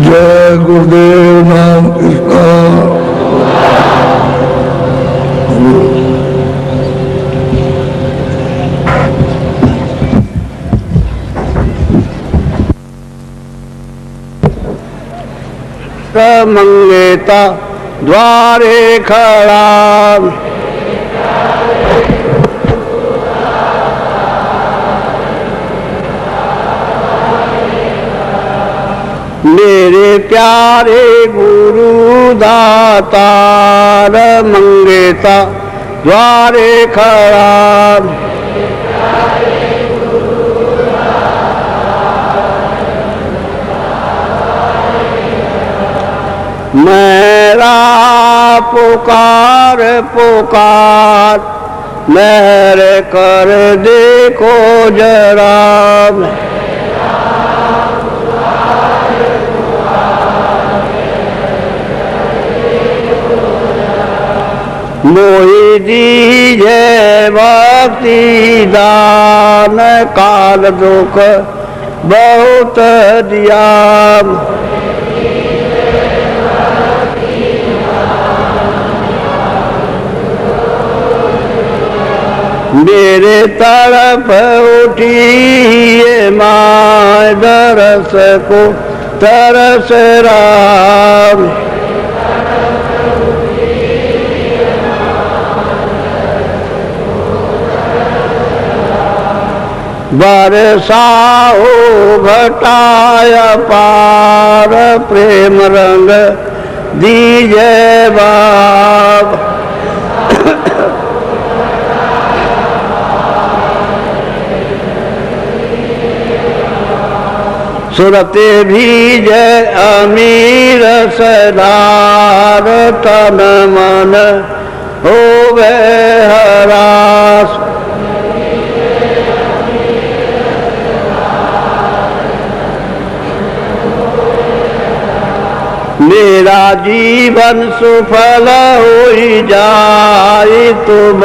जय गुरुदेव नाम इसका। मंगेता द्वारे खड़ा, मेरे प्यारे गुरु दातार मंगेता द्वारे खड़ा। मेरा पुकार पुकार मेहर कर देखो जरा, मोहि दीजे भक्ति दान, काल दुख बहुत दिया। मेरे तरफ उठी ये माँ दरस को तरस राम, बरसाओ घटाया पार, प्रेम रंग दीजे बाब। सुरते भीजे अमीर सदार, तन मन होवे हरास। मेरा जीवन सुफल होई जाए, तुम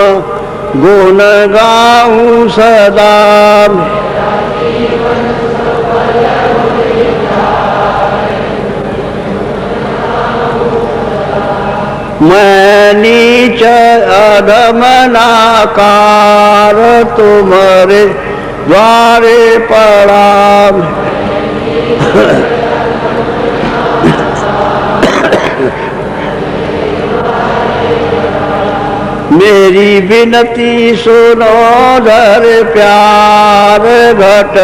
गुण गाऊं सदा। मैं नीच अधम नाकार, तुम्हारे द्वारे पड़ा। मेरी विनती सुनो धर प्यार, घट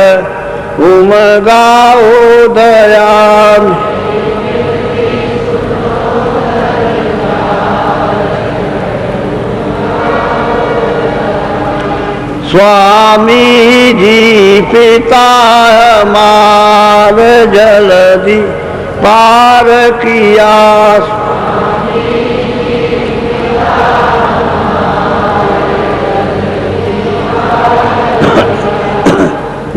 उमगाओ दया। स्वामी जी पिता हमार, जल्दी पार किया।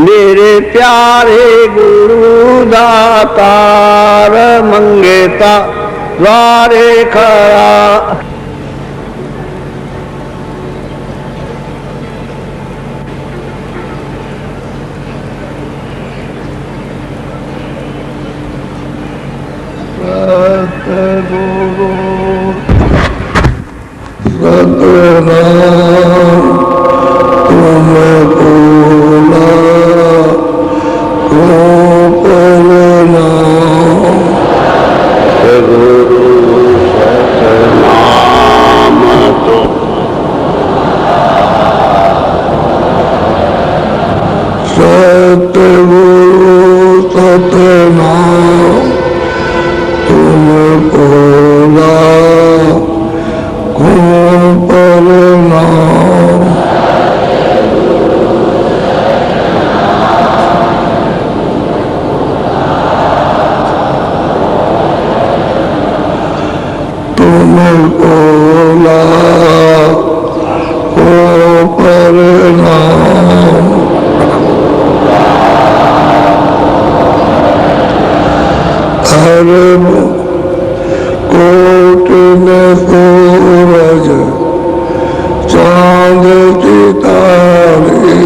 मेरे प्यारे गुरु दातार मंगेता द्वारे खड़ा। सतगुरु सतनाम तुम बोला प्रणाम, गुरु सतनाम तो सतगुरु सतनाम तुम बोला प्रणाम। तुम बोला को प्रणाम, हर कोट में सूरज चांद सितारे,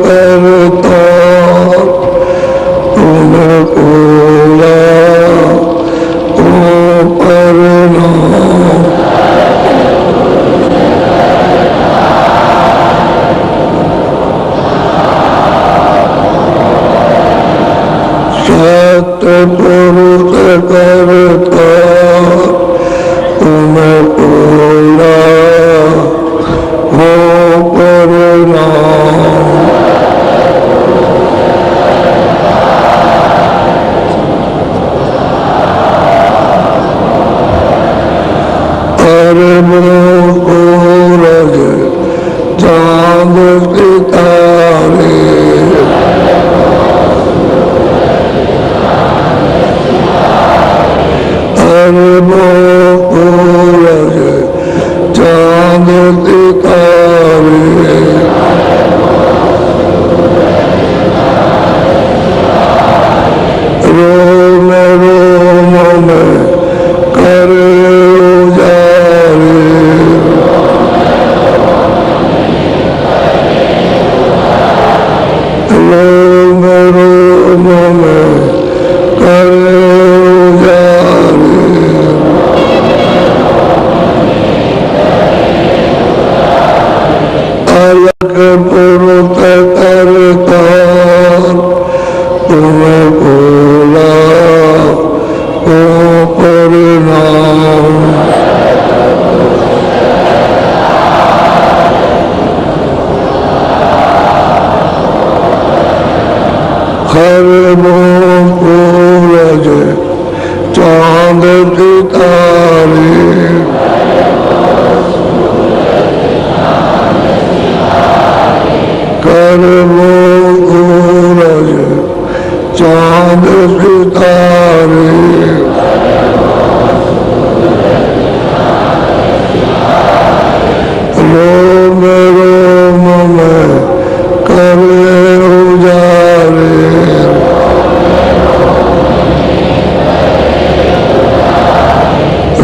करता तुम कोला ओ परनाम सतपुरुष करता तुम कोला ओ परनाम अरबों सूरज चांद सितारे अरबों सूरज चांद सितारे रोम रोम में करे उजारे रोम रोम में करे उजारे अलग पुरुष करता तुम बोला ओ परनाम खरबों सूरज चांद सितारे खरबों सूरज चांद सितारे रोम रोम में करे उजारे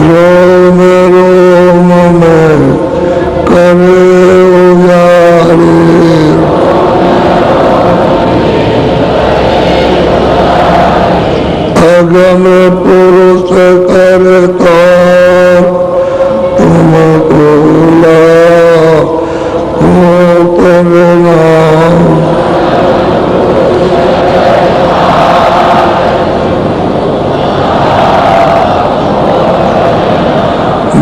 रोम रोम में करे उजारे अगम पुरुष करता तुम कोला ओ परनाम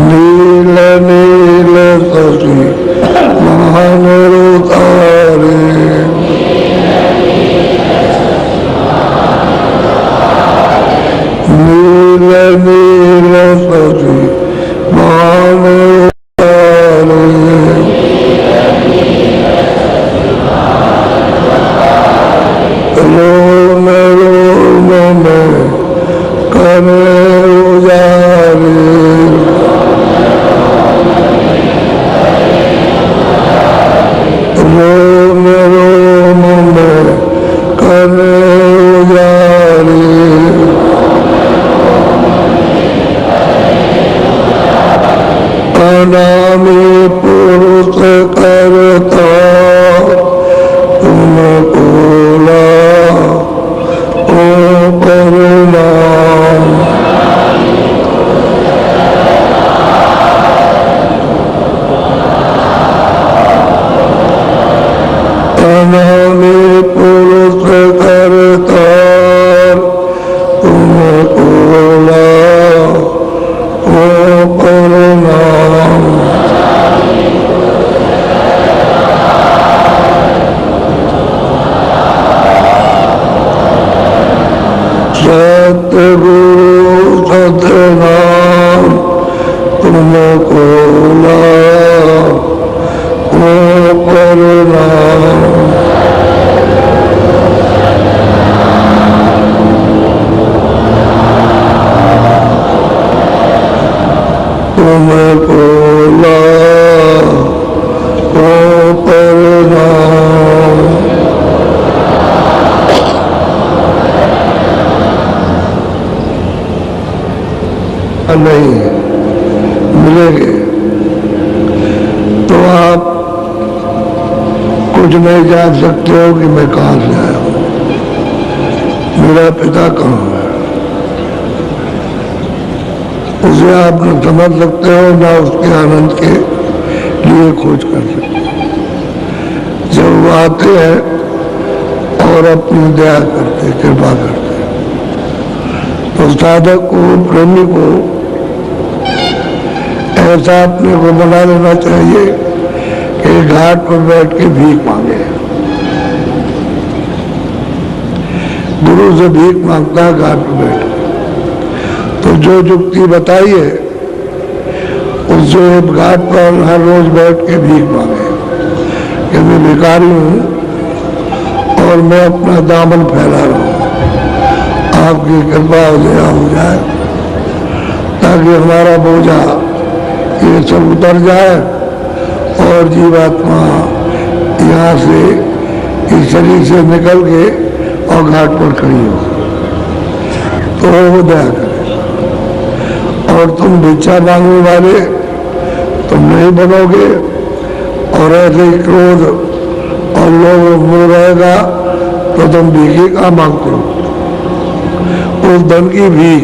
नील नील शशि महान तारे नील नील शशि महान तारे रोम रोम में करे उजारे रोम रोम में करे उजारे अनामी पुरुष करता तुम कोला ओ परनाम अनामी पुरुष करता तुम कोला ओ परनाम सतगुरु सतनाम तुम कोला ओ परनाम तुम कोला ओ परनाम नहीं मिलेंगे तो आप कुछ नहीं जान सकते हो कि मैं कहाँ से आया हूँ, मेरा पिता कहाँ है। उसे आप न समझ सकते हो, ना उसके आनंद के लिए खोज कर सकते हो। जब वो आते हैं और अपनी दया करते, कृपा करते, तो साधक को, प्रेमी को ऐसा अपने को बना लेना चाहिए कि घाट पर बैठ के भीख मांगे। गुरु से भीख मांगता है घाट पर बैठ के, तो जो युक्ति बताई है उससे घाट पर हर रोज बैठ के भीख मांगे कि मैं भिखारी हूँ और मैं अपना दामन फैला रहा हूँ, आपकी कृपा हो जाए ताकि हमारा बोझा ये सब उतर जाए और जीवात्मा यहाँ से इस शरीर से निकल के और घाट पर खड़ी हो, तो वो दया करे। और तुम भिक्षा मांगने वाले तुम नहीं बनोगे, और ऐसे ही क्रोध और लोभ मुड़ रहेगा तो तुम भीख ही कहाँ मांगते हो। उस धन की भीख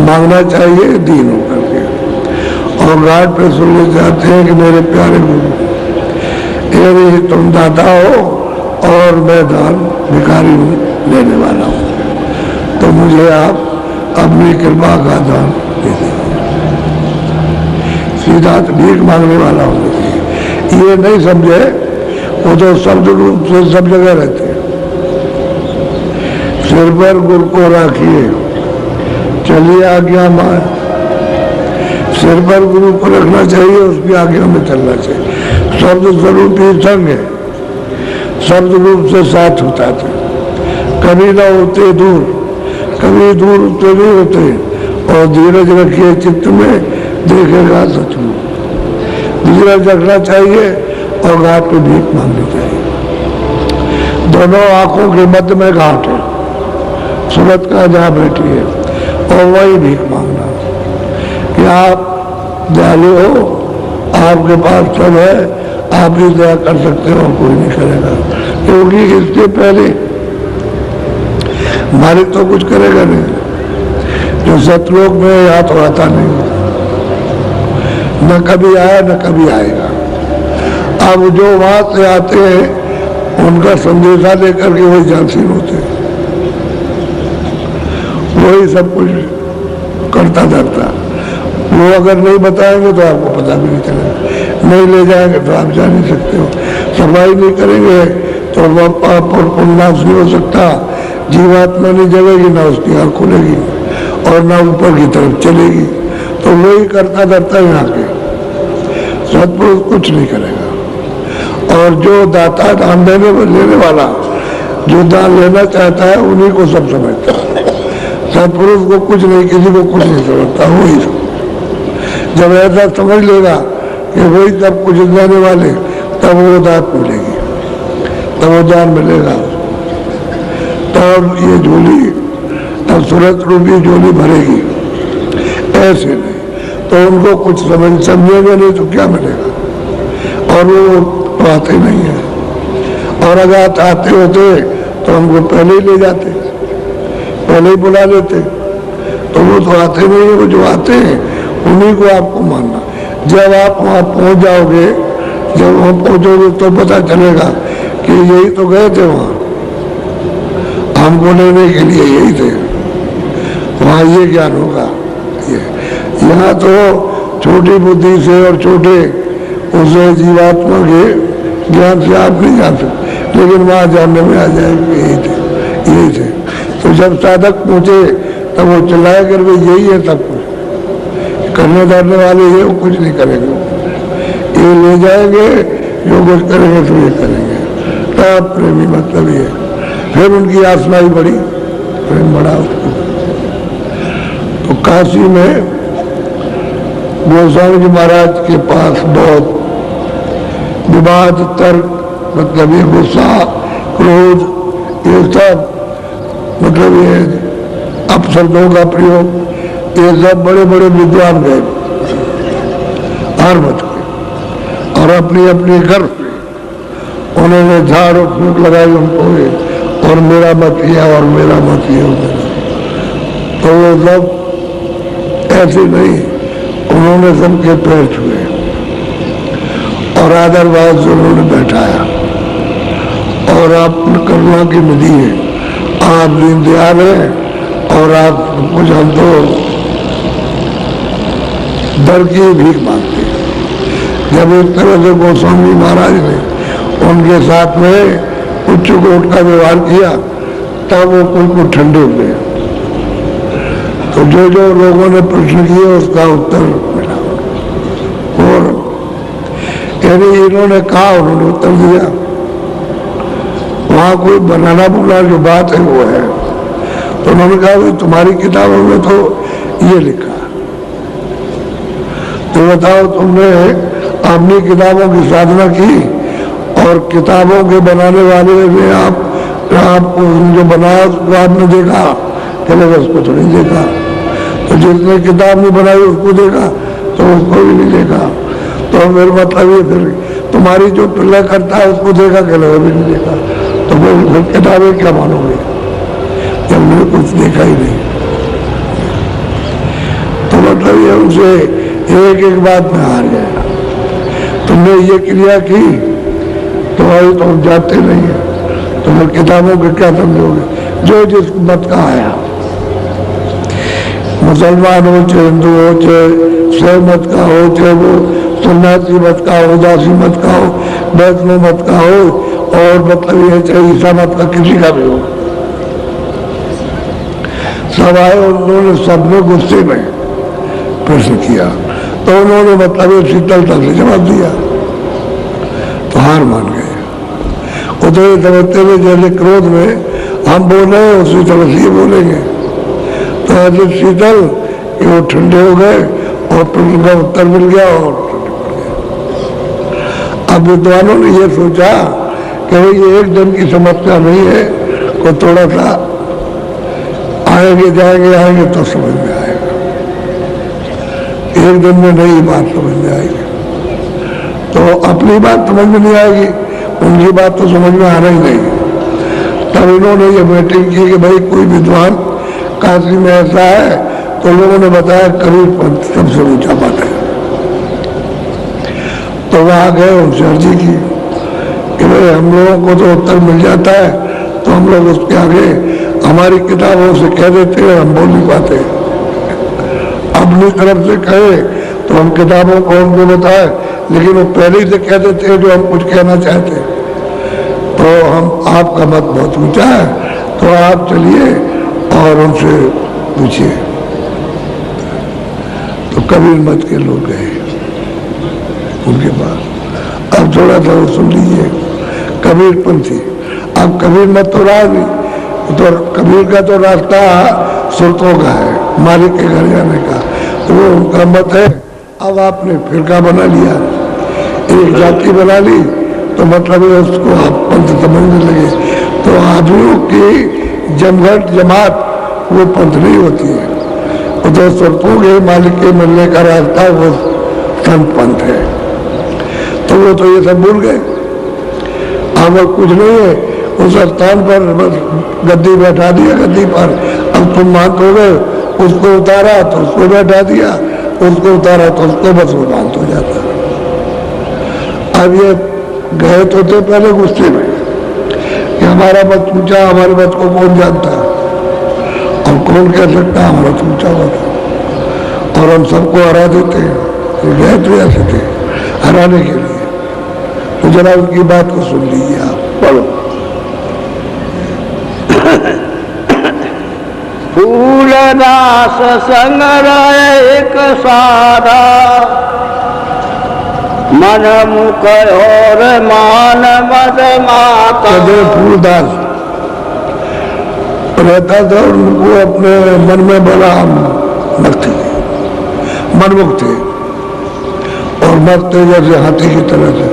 मांगना चाहिए दीन होकर के। और घाट पे सुनने जाते हैं कि मेरे प्यारे गुरु, यदि तुम दाता हो और मैं दान भिखारी हूँ, लेने वाला हूँ, तो मुझे आप अपनी कृपा का दान दे दें। सीधा भीख मांगने वाला होना चाहिए। ये नहीं समझे, वो तो शब्द रूप से सब जगह रहते हैं। सिर पर गुर को राखिए, चलिए आज्ञा मां। सिर पर गुरु को रखना चाहिए, उसकी आज्ञा में चलना चाहिए। शब्द स्वरूप ही संग है, शब्द रूप से साथ होता था। कभी ना होते दूर, कभी दूर होते नहीं होते। और धीरज रखिए चित्त में, देखेगा सच में। धीरज रखना चाहिए और घाट पे भीख मांगनी चाहिए। दोनों आंखों के मध्य में घाट है, सूरत का जहाँ बैठी है, और वही भीख मांगना कि आप दयालु हो, आपके पास सब है, आप ही दया कर सकते हो, कोई नहीं करेगा। क्योंकि इसके पहले मालिक तो कुछ करेगा नहीं। जो सतलोक में यहाँ तो आता नहीं, न कभी आया न कभी आएगा। अब जो वहां से आते हैं उनका संदेशा लेकर के वही जानसीन होते हैं, वही सब कुछ करता धरता। वो अगर नहीं बताएंगे तो आपको पता भी नहीं चलेगा, नहीं ले जाएंगे तो आप जा नहीं सकते हो। सफाई नहीं करेंगे तो वह पाप और पुण्यनाश नहीं हो सकता। जीवात्मा नहीं जगेगी, ना उसकी आँख खुलेगी और ना ऊपर की तरफ चलेगी। तो वही करता धरता यहाँ के सतपुरुष कुछ नहीं करेगा। और जो दाता दान देने लेने वाला जो दान लेना चाहता है उन्हीं को सब समझता है। सतपुरुष को कुछ नहीं, किसी को कुछ नहीं समझता। वही जब ऐसा समझ लेगा कि वही सब कुछ देने वाले, तब वो दात मिलेगी, तब वो दान मिलेगा, तब ये झोली, तब सूरत रूपी झोली भरेगी। ऐसे नहीं तो उनको कुछ समझेंगे नहीं तो क्या मिलेगा। और वो तो आते नहीं है, और अगर आते होते तो हमको पहले ही ले जाते, पहले ही बुला लेते। तो वो तो आते नहीं है, वो जो आते हैं उन्हीं को आपको मानना। जब आप वहाँ पहुँच जाओगे, जब वहाँ पहुँचोगे तो पता चलेगा कि यही तो गए थे वहाँ, हमको लेने के लिए यही थे। वहाँ ये ज्ञान होगा। यहाँ तो छोटी बुद्धि से और छोटे उसे जीवात्मा के ज्ञान से आप नहीं जान सकते, लेकिन वहाँ जानने में आ जाएगा यही थे, यही थे। तो जब साधक पहुँचे तब वो चिल्लाया कर भी यही है सब कुछ करने धरने वाले, ये कुछ नहीं करेंगे, ये ले जाएंगे, जो कुछ करेंगे तो ये करेंगे। तब प्रेमी मतलब ये। फिर उनकी आसना ही बढ़ी, प्रेम बढ़ा उसको। तो काशी में गोस्वामी जी महाराज के पास बहुत विवाद, तर्क, मतलब ये गुस्सा, क्रोध, ये सब, मतलब ये अपशब्दों का प्रयोग, ये सब बड़े बड़े विद्वान गए हर मत के, और अपनी अपनी गर्भ उन्होंने झाड़ और फूक लगाई उनको और मेरा मत किया और मेरा मत किया। तो वो सब ऐसे नहीं, उन्होंने सबके पैर छुए और आदरभाव से उन्होंने बैठाया। और आप करुणा की नदी है, आप दीनदयाल हैं और आप कुछ हम तो डर की भीख मांगते हैं। जब एक तरह से गोस्वामी महाराज ने उनके साथ में उच्च कोट का व्यवहार किया तब वो बिल्कुल ठंडे हुए। तो जो जो लोगों ने प्रश्न किए उसका उत्तर मिला और यानी इन्होंने कहा उन्होंने उत्तर दिया। वहां कोई बनाना बुना जो बात है वो है। तो उन्होंने कहा भाई तुम्हारी किताबों में तो ये लिखा, तो बताओ तुमने अपनी किताबों की साधना की और किताबों के बनाने वाले ने आप जो बनाया उसको आपने देखा? चलेगा उसको तो नहीं देखा। तो जिसने किताब नहीं बनाई उसको देखा तो उसको भी नहीं देखा। तो मेरा मतलब ये फिर तुम्हारी जो प्रलय करता है उसको देखा, चलेगा भी नहीं देखा। तो फिर किताबें क्या मानोगे जब मैंने कुछ देखा ही नहीं? तो मतलब ये उनसे एक एक बात में हार गया। तुमने ये क्रिया की तो अभी तुम जाते नहीं है, तो फिर किताबों के क्या समझोगे? जो जिस मत का आया, मुसलमान हो चाहे हिंदू हो चाहे शैव मत का हो चाहे वो सन्यासी मत का हो, उदासी मत का हो, वैष्णव मत का हो और मतलब ये चाहे ईसा मत का किसी का भी हो, सब आए और उन्होंने सबने गुस्से में प्रश्न किया। तो उन्होंने मतलब शीतलता से जवाब दिया तो हार मान गए। वो तो ये समझते थे जैसे क्रोध में हम बोल रहे हैं उसी तरह से बोलेंगे। तो ऐसे शीतल कि वो ठंडे हो गए और प्रश्न का उत्तर मिल गया और अब विद्वानों ने ये सोचा कि भाई ये एक दिन की समस्या नहीं है, को थोड़ा सा आएंगे जाएंगे तो समझ में आएगा। एक दिन में नई बात समझ में आएगी। तो अपनी बात समझ में नहीं आएगी, उनकी बात तो समझ में आना ही नहीं। तब इन्होंने ये मीटिंग की कि भाई कोई विद्वान काशी में ऐसा है, तो लोगों ने बताया कबीर पंथ सबसे ऊंचा बात है। तो वहां गए उनसे अर्जी की कि भाई हम लोगों को तो उत्तर मिल जाता है, तो हम लोग उसके आगे हमारी किताबों से कह देते हैं, हम बोल नहीं पाते। अपनी तरफ से कहे तो हम किताबों को उनको बताए, लेकिन वो पहले ही से कह देते हैं जो हम कुछ कहना चाहते हैं। तो हम आपका मत बहुत ऊंचा है, तो आप चलिए और उनसे पूछिए। तो कबीर मत के लोग गए उनके पास। अब थोड़ा सा वो सुन लीजिए, कबीर पंथी। अब कबीर मत तो रहा नहीं, तो कबीर का तो रास्ता सुरतों का है, मालिक के घर जाने का, तो वो उनका मत है। अब आपने फिरका बना लिया, एक जाति बना ली, तो मतलब उसको आप पंथ समझने लगे। तो आदमियों की जमघट जमात वो पंथ नहीं होती है, वो तो सुरतों के मालिक के मिलने का रास्ता वो संत पंथ है। तो वो तो ये सब भूल गए। अब कुछ नहीं है, उस स्थान पर बस गद्दी बैठा दिया, गद्दी पर अब तुम मानत हो गए, उसको उतारा तो उसको बैठा दिया, उसको उतारा तो उसको बस वो मानत हो जाता। अब ये गए तो थे पहले गुस्से में कि हमारा मत ऊंचा, हमारे मत को कौन जानता है और कौन कह सकता हमारा मत ऊंचा होता, और हम सबको हरा देते हैं। तो गए तो ऐसे थे हराने के लिए। तो जरा उनकी बात को सुन लीजिए, आप पढ़ो। फूलदास संग एक सारा, मन मुख और मान मद माता। फूलदास रहता था और उनको अपने मन में बड़ा मत मनमुख थे और मत थे जैसे हाथी की तरह से।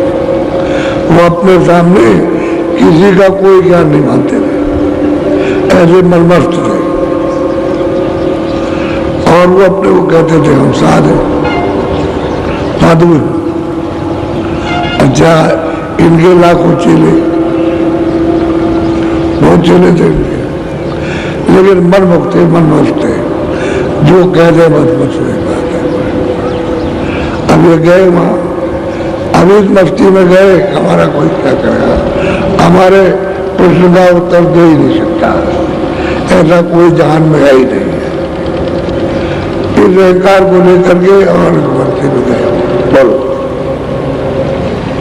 वो अपने सामने किसी का कोई ज्ञान नहीं मानते थे, ऐसे मनमस्त थे। और वो अपने को कहते थे हम साधु साधु। अच्छा, इनके लाखों चेले, बहुत चेले थे इनके, लेकिन मन मुक्त थे, मन मस्त थे, जो कह दे बस बस वही बात है। अब ये गए वहां, अभी इस मस्ती में गए, हमारा कोई क्या करेगा, हमारे प्रश्न का उत्तर दे ही नहीं सकता, ऐसा कोई जहान में है ही नहीं है। इस अहंकार को लेकर के और मस्ती में गए। बोलो,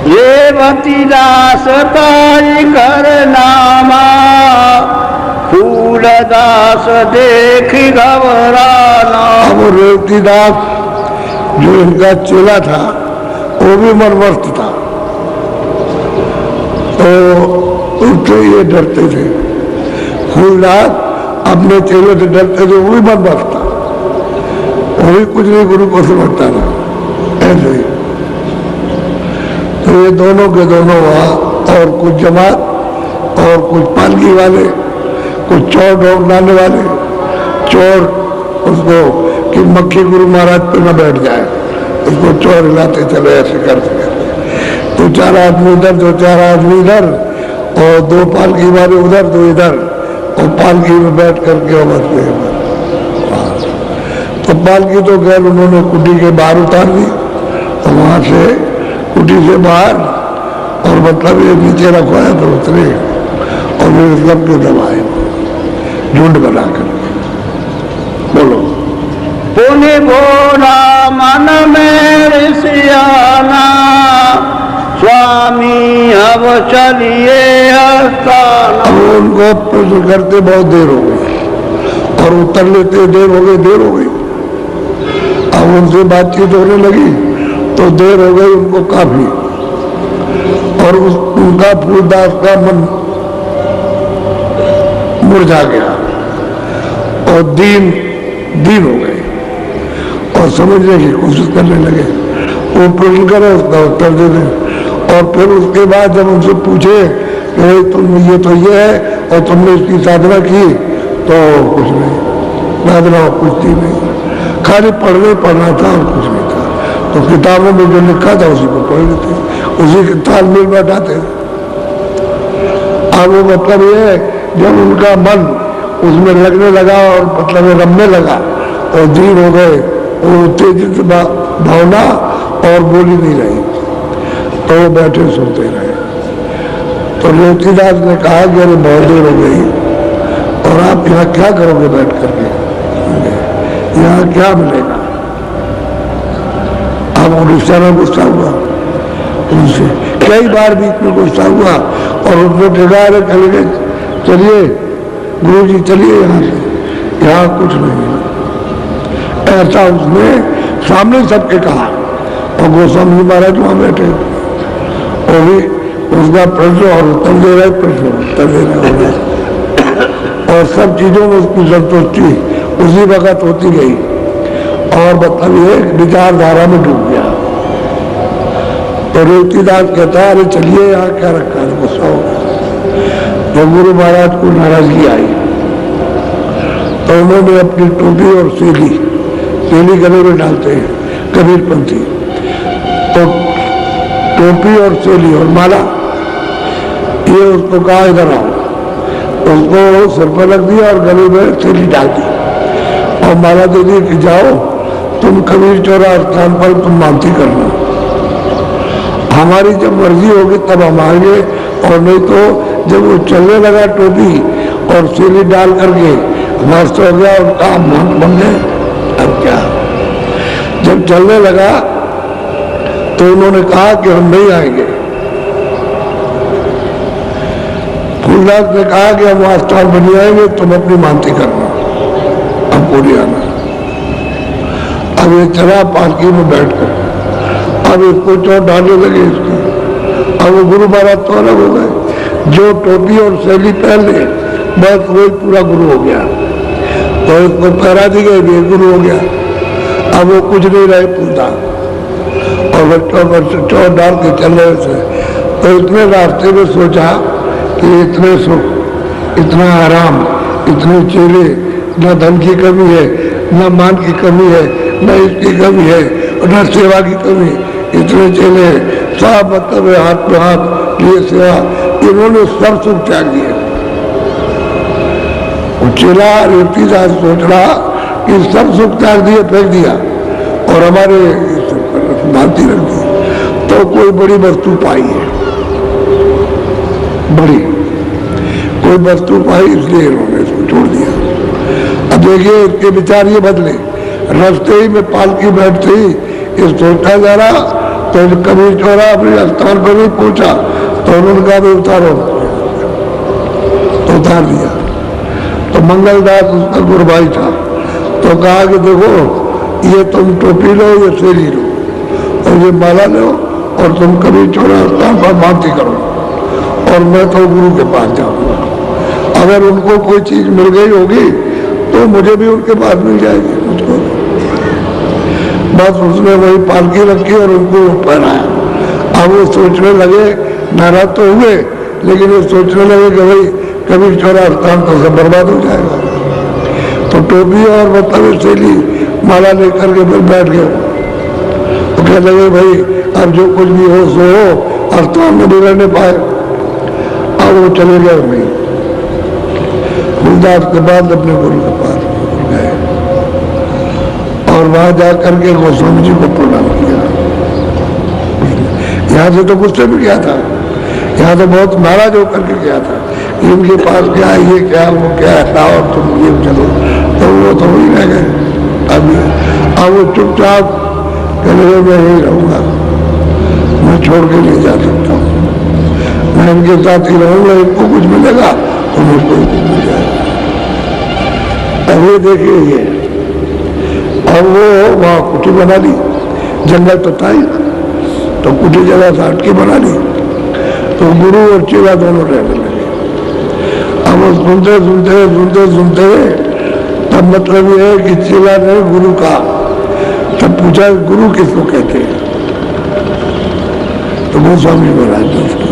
ये बती दास ताई कर नामा, फूल दास देख घबराना। अब रेवतीदास जो इनका चेला था वो भी मनमस्त था, तो उससे ये डरते थे। फूलदास अपने चेले से डरते थे, वो भी मनमस्त था, वो भी कुछ नहीं गुरु को समझता था, ऐसे ही। तो ये दोनों के दोनों वहाँ, और कुछ जमात और कुछ पालकी वाले, कुछ चोर ढोंढने वाले, चोर उसको कि मक्खी गुरु महाराज पे न बैठ जाए, उसको चोर हिलाते चले, ऐसे करते करते। तो 4 आदमी इधर, तो 4 आदमी इधर, और 2 पालकी वाले उधर, 2 इधर, और पालकी में बैठ करके बस गए। तो पालकी तो गैर उन्होंने कुटी के बाहर उतार दी, और वहां से कुटी से बाहर, और मतलब ये नीचे रखवाया तो उतरे, और फिर सब के दबाए झुंड बना कर। बोलो, पुनि बोला मन में ऋषियाना, स्वामी अब चलिए स्थान। अब उनको प्रश्न करते बहुत देर हो गई, और उत्तर लेते देर हो गई। अब उनसे बातचीत होने लगी तो देर हो गई उनको काफी, और उनका फूलदास का मन मुरझा गया, और दीन हो गए, और समझने की कोशिश करने लगे। वो प्रश्न करे, उसका उत्तर दे दें, और फिर उसके बाद जब उनसे पूछे कि तुम ये तो ये है, और तुमने इसकी साधना की, तो कुछ नहीं, साधना कुछ थी नहीं, खाली पढ़ना था और कुछ नहीं था। तो किताबों में जो लिखा था उसी को पढ़ लेते, उसी के तालमेल बैठाते। अब वो मतलब ये, जब उनका मन उसमें लगने लगा और मतलब रमने लगा और दीन हो गए, वो उत्तेजित भावना और बोली नहीं रही, तो वो बैठे सुनते रहे। तो रेवतीदास ने कहा कि अरे बहुत देर हो गई, और आप यहाँ क्या करोगे बैठ करके, यहाँ क्या मिलेगा। अब वो बेचारा गुस्सा हुआ उनसे, कई बार बीच में गुस्सा हुआ, और उसने ठेगारे चले गए, चलिए गुरु जी चलिए यहाँ से, यहाँ कुछ नहीं है, ऐसा उसने सामने सबके कहा। और गोस्वामी महाराज वहां बैठे, वो भी उसका प्रश्न और उत्तर दे रहे, प्रश्न उत्तर दे रहे, और सब चीजों में उसकी संतुष्टि उसी वक्त होती गई, और मतलब ये विचारधारा में डूब गया। तो रेवतीदास कहता है, अरे चलिए यहाँ क्या रखा है, गुस्सा हो गया। तो गुरु महाराज को नाराजगी आई, तो उन्होंने अपनी टोपी और सेली गले में डालते हैं कबीरपंथी, तो टोपी और सेली और माला, ये उसको कहा इधर आओ, उसको सिर पर रख दिया और गले में सेली डाल दी, और माला दे दी कि जाओ तुम कबीर चौरा स्थान पर तुम मानती करना, हमारी जब मर्जी होगी तब हम आएंगे, और नहीं तो जब वो चलने लगा टोपी और सेली डाल करके मस्त हो गया, उनका बन गए। अब क्या, जब चलने लगा तो उन्होंने कहा कि हम नहीं आएंगे। फूलदास ने कहा कि हम आस्थान बनी आएंगे, तुम अपनी मानती करना, अब पूरी आना। अब ये चला पालकी में बैठकर, अब इसको चोट डालने लगे इसकी। अब वो गुरु महाराज तो अलग हो गए, जो टोपी और शैली पहन ले बस वही पूरा गुरु हो गया, तो इसको पहरा दी गई, गुरु हो गया। अब वो कुछ नहीं रहे पूछता, और बच्चों पर चोट डाल के चल रहे थे। तो इतने रास्ते में सोचा कि इतने सुख, इतना आराम, इतने चेले, न धन की कमी है, न मान की कमी है, न इसकी कमी है, और न सेवा की कमी, इतने चेले सब मतलब हाथ में हाथ ये सेवा, इन्होंने सब सुख त्याग दिए। चेला रेतीदास सोच रहा कि सब सुख त्याग दिए, फेंक दिया और हमारे भांति रख दी, तो कोई बड़ी वस्तु पाई है, बड़ी कोई वस्तु पाई, इसलिए इन्होंने इसको छोड़ दिया। अब देखिए इसके विचार ये बदले, रास्ते ही में पालकी बैठते ही ये सोचता जा रहा, तो कभी चौरा अपने स्थान पर नहीं पहुंचा, तो उन्होंने कहा भी उतारो, तो उतार दिया। तो मंगलदास उसका गुरुभाई था, तो कहा कि देखो ये तुम टोपी लो, ये सेली लो और ये माला लो और तुम कभी चौरा स्थान पर मानती करो और मैं तो गुरु के पास जाऊंगा। अगर उनको कोई चीज मिल गई होगी तो मुझे भी उनके पास मिल जाएगी, मुझको। बस उसने वही पालकी रखी और उनको पहनाया। अब वो सोचने लगे, नाराज तो हुए, लेकिन वो सोचने लगे कि भाई कभी चौरा स्थान तो सब बर्बाद हो जाएगा। तो टोपी और मतलब सेली माला लेकर के फिर बैठ गए। तो कहने लगे भाई अब जो कुछ भी हो सो हो, स्थान में भी रहने पाए। अब वो चले गए वहीं गुरुदास के बाद अपने गुरु के पास गए और वहां जाकर के गोस्वामी जी को प्रणाम किया। यहाँ से तो गुस्से में गया था, यहाँ तो बहुत नाराज होकर के गया था, इनके पास क्या, ये क्या, वो क्या, और तुम ये चलो, तो वो तो वही रह गए। अब वो चुपचाप कहने लगे मैं यही रहूंगा, मैं छोड़ के नहीं जा सकता हूँ, मैं इनके साथ ही रहूंगा, इनको कुछ मिलेगा तो मुझको कुछ मिल जाएगा। अब ये देखिए ये, और वो वहाँ कुटी बना ली, जंगल तो था ही, तो कुटी जगह से हटके बना ली, तो गुरु और चेला दोनों रहने लगे। अब वो सुनते सुनते सुनते सुनते तब मतलब ये है कि चेला ने गुरु का तब पूछा गुरु किसको कहते हैं, तो गोस्वामी महाराज ने उसको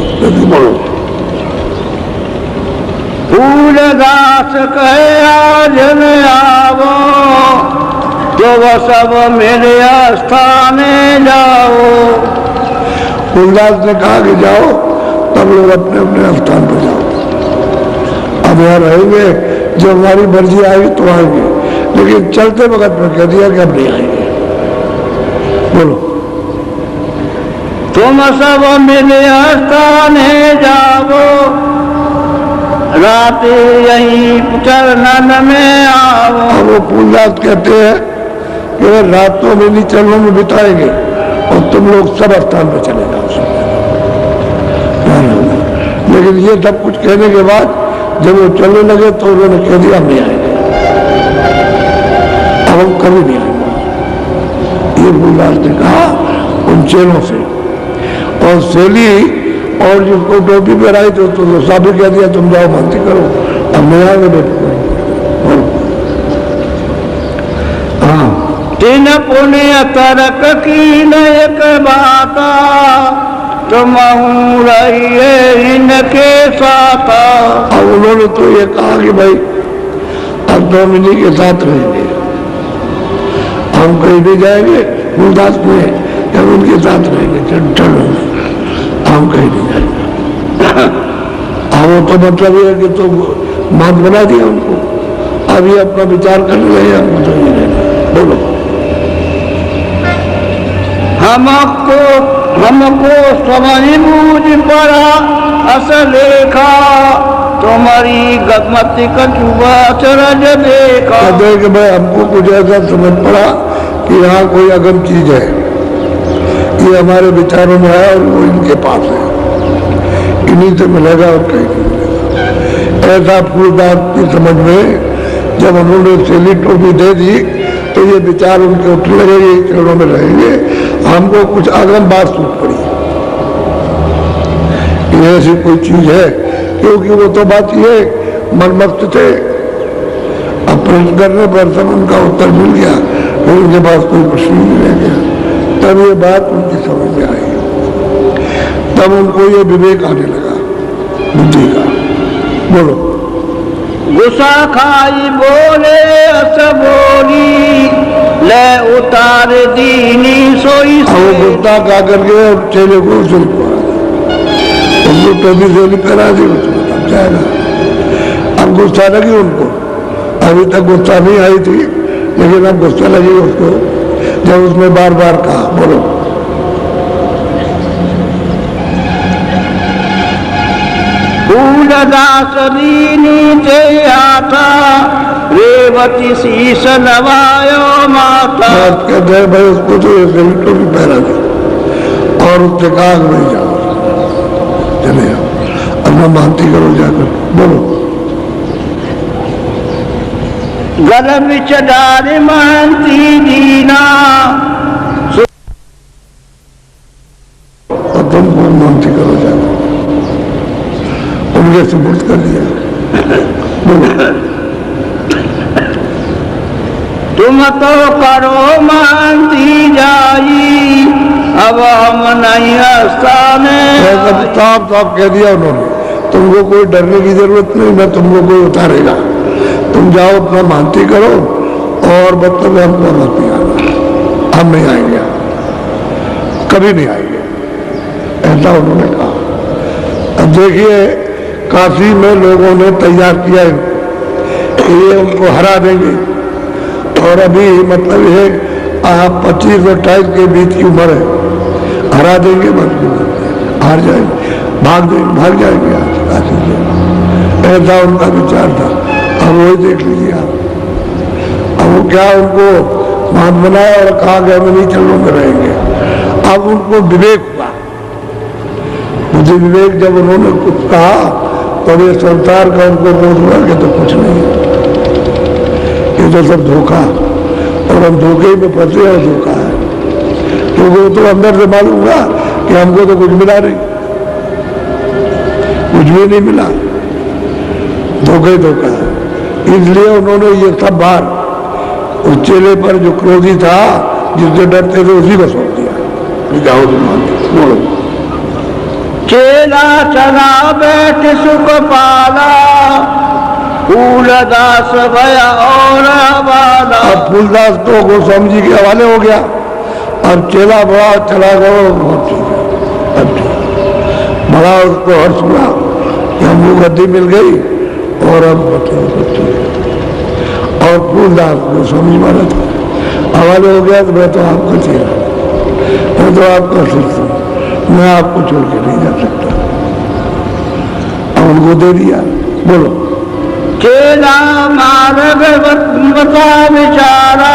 बोलो। फूलदास कहे आज में आवो, जो वह सब मेरे स्थाने जाओ। फूलदास ने कहा कि जाओ, तब लोग अपने अपने स्थान पर जाओ। अब यहाँ रहेंगे, जब हमारी मर्जी आएगी तो आएंगे, लेकिन चलते वक्त में कह दिया कि अब नहीं आएंगे। बोलो। तुम सब मेरे स्थाने जाओ, रात यही चरणन में आओ। अब वो फूलदास कहते हैं कि रातों में नहीं चरणों में बिताएंगे और तुम लोग सब स्थान पर चले जाओ। लेकिन ये सब कुछ कहने के बाद जब वो चलने लगे तो उन्होंने कह दिया हम नहीं आएंगे, अब हम कभी नहीं आएंगे। ये फूलदास ने कहा उन चेलों से, और सेली और जिसको टोपी पहनाई तो साबित कह दिया तुम जाओ भक्ति करो, अब नहीं आएंगे बेटे। हाँ, तीन पुण्य तर्क की न एक बाता, तुम रहिए इनके साथ। अब उन्होंने तो ये कहा कि भाई अब तो हम इन्हीं के साथ रहेंगे, हम कहीं नहीं जाएंगे, फूलदास में हम उनके साथ रहेंगे, चलो हम कहीं नहीं जाएंगे। अब वो तो मतलब ये है कि तो बात बना दिया उनको, अब ये अपना विचार करने लगे, हम तो नहीं रहेंगे। बोलो। हमको समझ बूझ पड़ा असलेखा, तुम्हारी गगमती कछुआ चरज देखा। कहते कि भाई हमको कुछ ऐसा समझ पड़ा कि यहाँ कोई अगम चीज है, ये हमारे विचारों में है और वो इनके पास है, इन्हीं से मिलेगा और कहीं नहीं मिलेगा। ऐसा फूलदास की समझ में जब उन्होंने सेली टोपी दे दी तो ये विचार उनके उठने लगे, ये चरणों में रहेंगे। हमको कुछ अगम बात सूझ पड़ी, ये ऐसी कोई चीज है, क्योंकि वो तो बात ये मनमस्त थे। अब प्रश्न करने पर सब उनका उत्तर मिल गया, फिर उनके पास कोई प्रश्न नहीं रह गया। तब ये बात उनकी समझ में आई, तब उनको ये विवेक आने लगा बुद्धि का। बोलो। गुस्सा खाई बोले अस बोली, ले उतार दीनी सोई से। वो गुस्सा खा करके चेले को सिर पड़ा, उसको टोपी से पहना दी, उसको तब जाएगा। अब गुस्सा लगी उनको, अभी तक गुस्सा नहीं आई थी, लेकिन अब गुस्सा लगी उसको जब उसने बार बार कहा। बोलो। फूलदास दीनी ते आता, रेवती शीश नवायो माता। कहते हैं भाई उसको तो ऐसे ही टोपी पहना दी और उसने कहा नहीं जाओ, चले जाओ, अपना मानती करो जाकर। बोलो। गल बिच डारी महंती दीना, और तुम खूब मानती करो जाकर, उनके सुपुर्द कर दिया। बोलो। तुम तो करो महंती जाई, अब हम नहीं आस्थाने। साफ साफ कह दिया उन्होंने, तुमको कोई डरने की जरूरत नहीं, मैं तुमको कोई उतारेगा, तुम जाओ अपना मानती करो और मतलब हमको मत नहीं आना, हम नहीं आएंगे, कभी नहीं आएंगे, ऐसा उन्होंने कहा। अब देखिए काशी में लोगों ने तैयार किया इनको, ये उनको हरा देंगे, और अभी मतलब ये 25 और 28 के बीच की उम्र है, हरा देंगे, हार जाएंगे, भाग जाएंगे काशी से, ऐसा उनका विचार था। अब वही देख लीजिए आप, अब वो क्या उनको मान बनाया और कहा गया मैं नहीं चलूंगा, रहेंगे। अब उनको विवेक हुआ, मुझे विवेक जब उन्होंने कुछ कहा तो ये संसार का उनको बोध हुआ कि तो कुछ नहीं, ये तो सब धोखा, और हम धोखे में फंसे और धोखा है, क्योंकि वो तो अंदर से मालूम हुआ कि हमको तो कुछ मिला नहीं, कुछ भी नहीं मिला, धोखा ही धोखा है। इसलिए उन्होंने ये सब बार उस चेले पर जो क्रोधी था, जिससे डरते थे, उसी को सौंप दिया। जाओ बोलो। चेला चला बैठ सुख पाला, फूलदास भया और हवाला। अब फूलदास तो गोस्वामी जी के हवाले हो गया, अब चेला बड़ा चला गया, बहुत ठीक है, अब ठीक, बड़ा उसको हर्ष हुआ कि हमको गद्दी मिल गई और अब और फूलदास गोस्वामी जी महाराज हवाले हो गया, तो मैं तो आपका चेला, मैं तो आपका शिष्य, मैं आपको छोड़ के नहीं जा सकता, अब उनको दे दिया। बोलो। चेला मार्ग बता विचारा,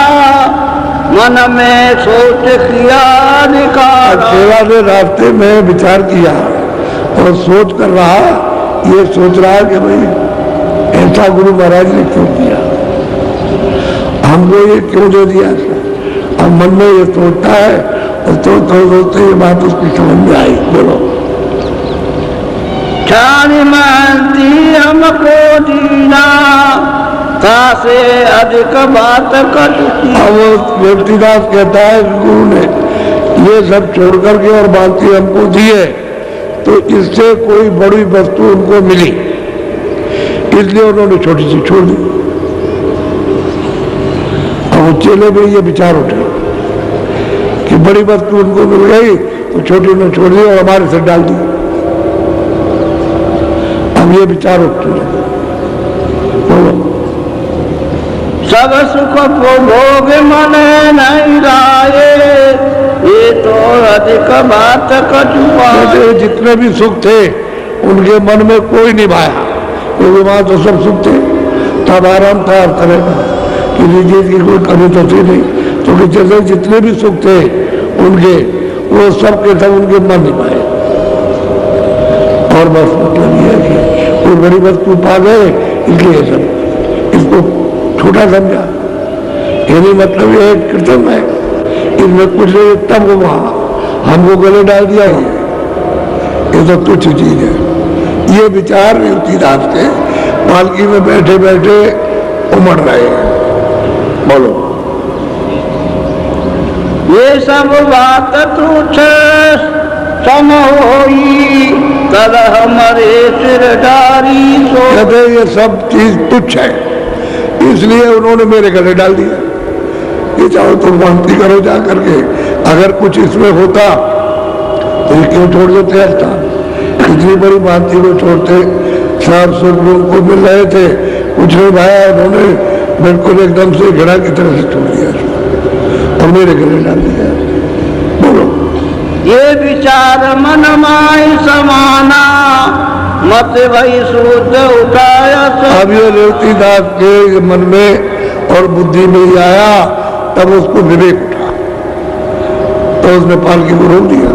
मन में सोच किया निकाला। चेला ने रास्ते में विचार किया और सोच कर रहा, ये सोच रहा कि भाई ऐसा गुरु महाराज ने क्यों किया, हमको ये क्यों दे दिया। अब मन में ये सोचता है और सोचते ये बात उसकी समझ में आई। बोलो। छानी महंती हमको दीना, तासे अधिक बात कटती। अब वो व्यक्तिदास कहता है गुरु ने ये सब छोड़ करके और बाकी हमको दिए, तो इससे कोई बड़ी वस्तु उनको मिली, इसलिए उन्होंने छोटी सी छोड़ दी। अब वो चेले में ये विचार उठे कि बड़ी वस्तु उनको मिल गई तो छोटी ने छोड़ दी और हमारे से डाल दी। अब ये विचार उठे, बोलो। सब सुख भोग मन नहीं लाए, ये तो अधिक बात कटुपाए। जितने भी सुख थे उनके मन में कोई नहीं भाया, क्योंकि वहां तो सब सुख थे, तब आराम था हर तरह का, किसी चीज की कोई कमी तो थी नहीं, तो जैसे जितने भी सुख थे उनके, वो सब के सब उनके मन नहीं पाए। और बस मतलब ये है कि कोई बड़ी वस्तु पा गए, इसलिए सब इसको छोटा समझा, ये नहीं मतलब ये कृतज्ञ है, इसमें कुछ नहीं, तब वो वहां हमको गले डाल दिया, ये तो तुच्छ चीज है। ये विचार युक्तिदास के पालकी में बैठे बैठे उमड़ रहे हैं। बोलो। ये सब बात तुच्छ सम होई, तद हमारे सिर डारी सो। कहते ये सब चीज तुच्छ है, इसलिए उन्होंने मेरे गले डाल दिया कि चाहो तुम मानती करो जा करके, अगर कुछ इसमें होता तो ये क्यों छोड़ देते हैं स्थान, इतनी बड़ी भांति को छोड़ते, साफ सुख लोगों को मिल रहे थे, कुछ नहीं भाया, उन्होंने बिल्कुल एकदम से घड़ा की तरह से छोड़ दिया और मेरे गले डाल दिया। बोलो, ये विचार मन माई समाना, मत भई शुद्ध उठाया। अब ये रेवतीदास के मन में और बुद्धि में ही आया, तब उसको विवेक उठा, तो उसने पालकी को रोक दिया।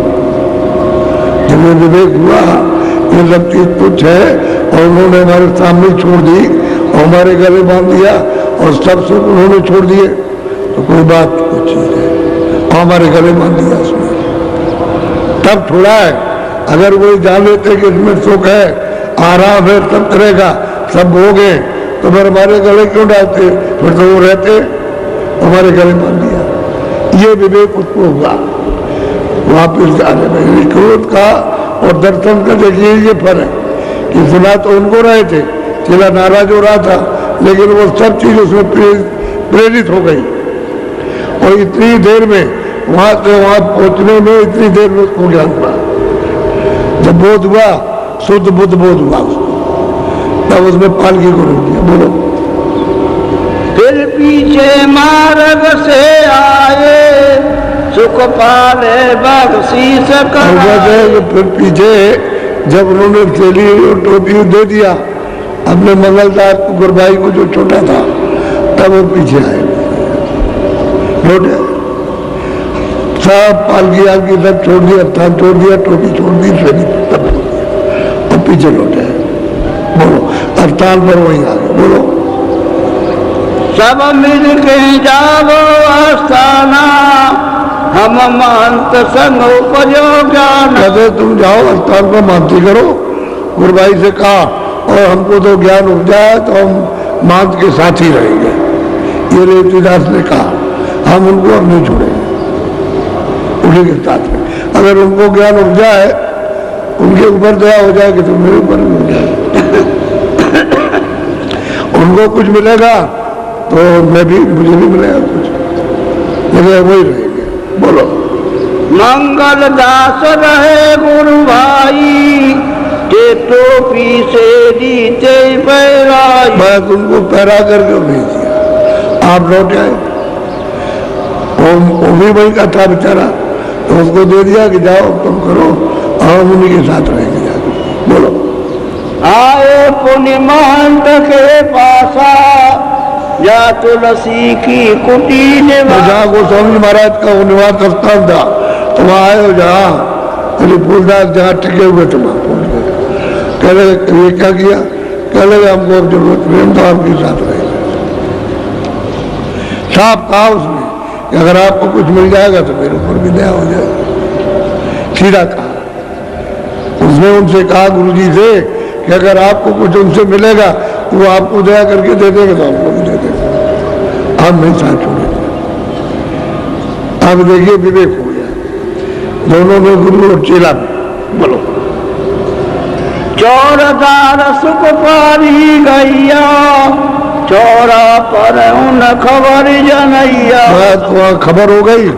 जब ये विवेक हुआ ये सब चीज तुच्छ है और उन्होंने हमारे सामने छोड़ दी और हमारे गले बांध दिया और सब सुख उन्होंने छोड़ दिए, तो कोई बात कुछ चीज है और हमारे गले बांध दिया उसने, तब छोड़ा है। अगर वो जान लेते कि इसमें सुख है, आराम है, सब करेगा, सब हो गए, तो फिर हमारे गले क्यों डालते, फिर तो वो रहते, हमारे गले बांध दिया। ये विवेक उसको हुआ, वापिस जाने में। क्रोध का और दर्शन का देखिए ये फर्क है कि सुना तो उनको रहे थे, चेला नाराज हो रहा था, लेकिन वो सब चीज उसमें प्रेरित हो गई और इतनी देर में वहां से वहां पहुंचने में इतनी देर में उसको ज्ञान हुआ। जब बोध हुआ, शुद्ध बुद्ध बोध हुआ उसको, तब उसमें पालकी को रोक दिया। बोलो, फिर पीछे मार्ग से आए, सुख पाले बख्शी सकल। फिर पीछे जब उन्होंने थैली और टोपी दे दिया अपने मंगलदास को, गुरबाई को जो छोटा था, तब वो पीछे आए, लौटे, सब पालकी आलकी सब छोड़ दिया, थान छोड़ दिया, टोपी छोड़ दी, थैली तब और पीछे लौटे। बोलो, अवतार पर वहीं आ गए। बोलो, सब मिल के जाओ आस्थाना, हम महंत संग उपजो ज्ञान। कहते तुम जाओ स्थान पर मानती करो, गुरबाई से कहा, और हमको तो ज्ञान उपजा है तो हम मांत के साथ ही रहेंगे। ये रेवतीदास ने कहा, हम उनको अब नहीं छोड़ेंगे, उन्हीं के साथ में। अगर उनको ज्ञान उपजा है, उनके ऊपर दया हो जाएगी तो मेरे ऊपर भी हो जाएगी। उनको कुछ मिलेगा तो मैं भी, मुझे भी मिलेगा कुछ, लेकिन वही रहेंगे। बोलो, मंगल दास रहे गुरु भाई, ते टोपी से दीते पैराई। बस उनको पैरा करके भेज दिया, आप लौट आए। वो भी वही का था बेचारा, तो उसको दे दिया कि जाओ तुम करो, हम उन्हीं के साथ रहेंगे जाके। बोलो, आए पुण्य महंत के पासा, जा तुलसी की कुटी निवास। जहाँ गोस्वामी महाराज का वो निवास स्थान था, तो वहाँ आए हो, जहाँ फूलदास जहाँ टिके हुए थे वहाँ पहुँच गए। कह रहे ये क्या किया, कह रहे हमको अब जरूरत नहीं, हम तो आपके साथ रहेंगे। साफ कहा उसने कि अगर आपको कुछ मिल जाएगा तो मेरे ऊपर भी दया हो जाएगी, सीधा कहा। उसने उनसे कहा गुरुजी से कि अगर आपको कुछ उनसे मिलेगा तो वो आपको दया करके दे देंगे तो आपको भी दे देंगे, हम नहीं साथ छोड़ेंगे। अब देखिए विवेक हो गया दोनों में, गुरु और चेला में। बोलो, चौरदार सुख पारी गैया, चौरा पर उन खबर जनैया। वहाँ खबर हो गई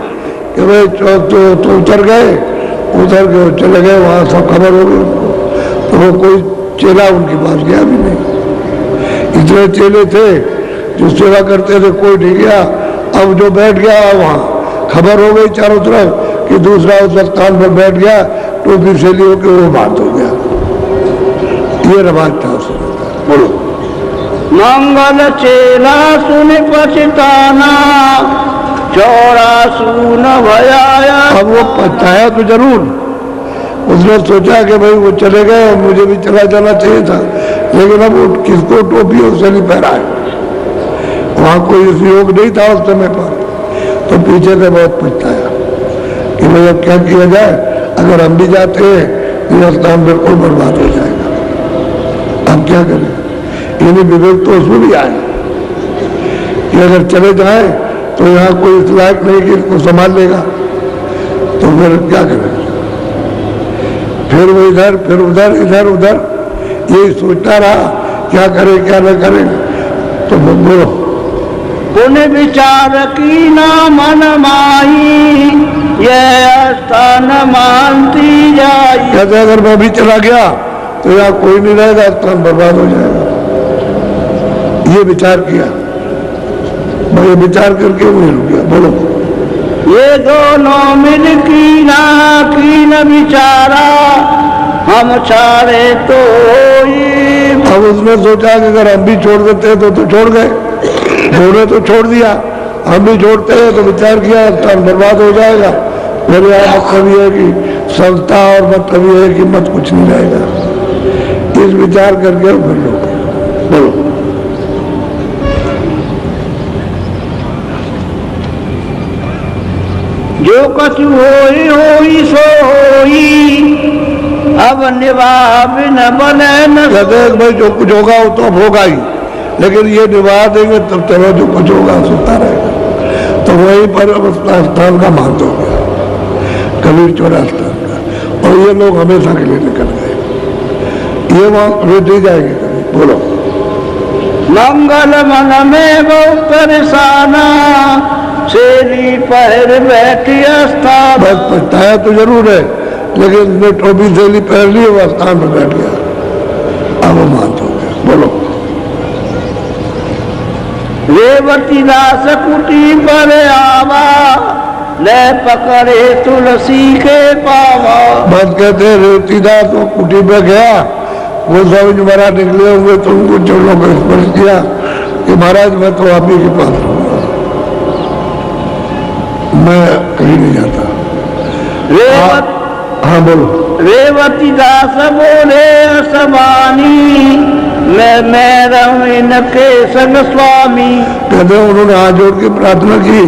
कि भाई तो उतर गए, उतर के चले गए, वहाँ सब खबर हो गई उनको, तो वो कोई चेला उनके पास गया भी नहीं। इतने चेले थे जो सेवा करते थे, कोई नहीं गया। अब जो बैठ गया वहाँ खबर हो गई चारों तरफ कि दूसरा उस स्थान पर बैठ गया, टोपी सैली होकर वो बात हो गया। ये रवाज था उसे। बोलो, मंगल चेला सुन पछताना, चौरा सुन भयाया। अब वो पछताया तो जरूर, उसने सोचा कि भाई वो चले गए और मुझे भी चला जाना चाहिए था, लेकिन अब वो किसको टोपी और सैली पहराए, वहाँ कोई योग नहीं था उस समय पर, तो पीछे से बहुत पछताया कि भाई अब क्या किया जाए, अगर हम भी जाते हैं ये स्थान बिल्कुल बर्बाद हो जाएगा, हम क्या करें। यानी विवेक तो उसमें भी आए कि अगर चले जाए तो यहाँ कोई इस लायक नहीं कि इसको संभाल लेगा, तो फिर क्या करें। फिर वो इधर, फिर उधर, इधर उधर यही सोचता रहा क्या करे क्या न करे। तो बोलो, पुण्य विचार की ना मन माही, यह स्थान मानती जाई। कहते अगर मैं भी चला गया तो यहाँ कोई नहीं रहेगा, स्थान बर्बाद हो जाएगा। ये विचार किया, मैं ये विचार करके वहीं रुक गया। बोलो, ये दोनों मिल की न विचारा, हम चारे तो अब उसने सोचा कि अगर हम भी छोड़ देते तो छोड़ गए, उन्होंने तो छोड़ दिया, हम भी छोड़ते हैं तो विचार किया स्थान बर्बाद हो जाएगा। मेरे यहाँ मतलब ये है कि संस्था और मतलब ये है कि मत कुछ नहीं रहेगा। इस विचार करके फिर लोग बोलो, जो कछु होई सो होई, अब निभाव न बने न। कहते भाई जो कुछ होगा वो तो अब होगा ही, लेकिन ये निभा देंगे तब चलो जो कुछ होगा सुनता रहेगा। तो वहीं पर स्थान का महत्व हो गया, कबीर चौरा स्थान का। और ये लोग हमेशा के लिए निकल गए, ये वहां रोज नहीं जाएंगे कभी। बोलो, मंगल मन में बहुत परेशाना, शेरी पहर बैठी स्थान। बस पछताया तो जरूर है, लेकिन उसने टोपी थैली पहन ली, वह स्थान पर बैठ गया, अब वो महत्व हो गया। बोलो, रेवती दास कुटी पर आवा, ले पकड़े तुलसी के पावा। बस कहते रेवतीदास वो कुटी पे गया, वो समझ महाराज निकले हुए तो उनको चरणों को स्पर्श किया कि महाराज मैं तो आप ही के पास रहूंगा, मैं कहीं नहीं जाता। हाँ बोलो, रेवती दास बोले असबानी, मैं रहूं इनके संग स्वामी। कहते उन्होंने हाथ जोड़ के प्रार्थना की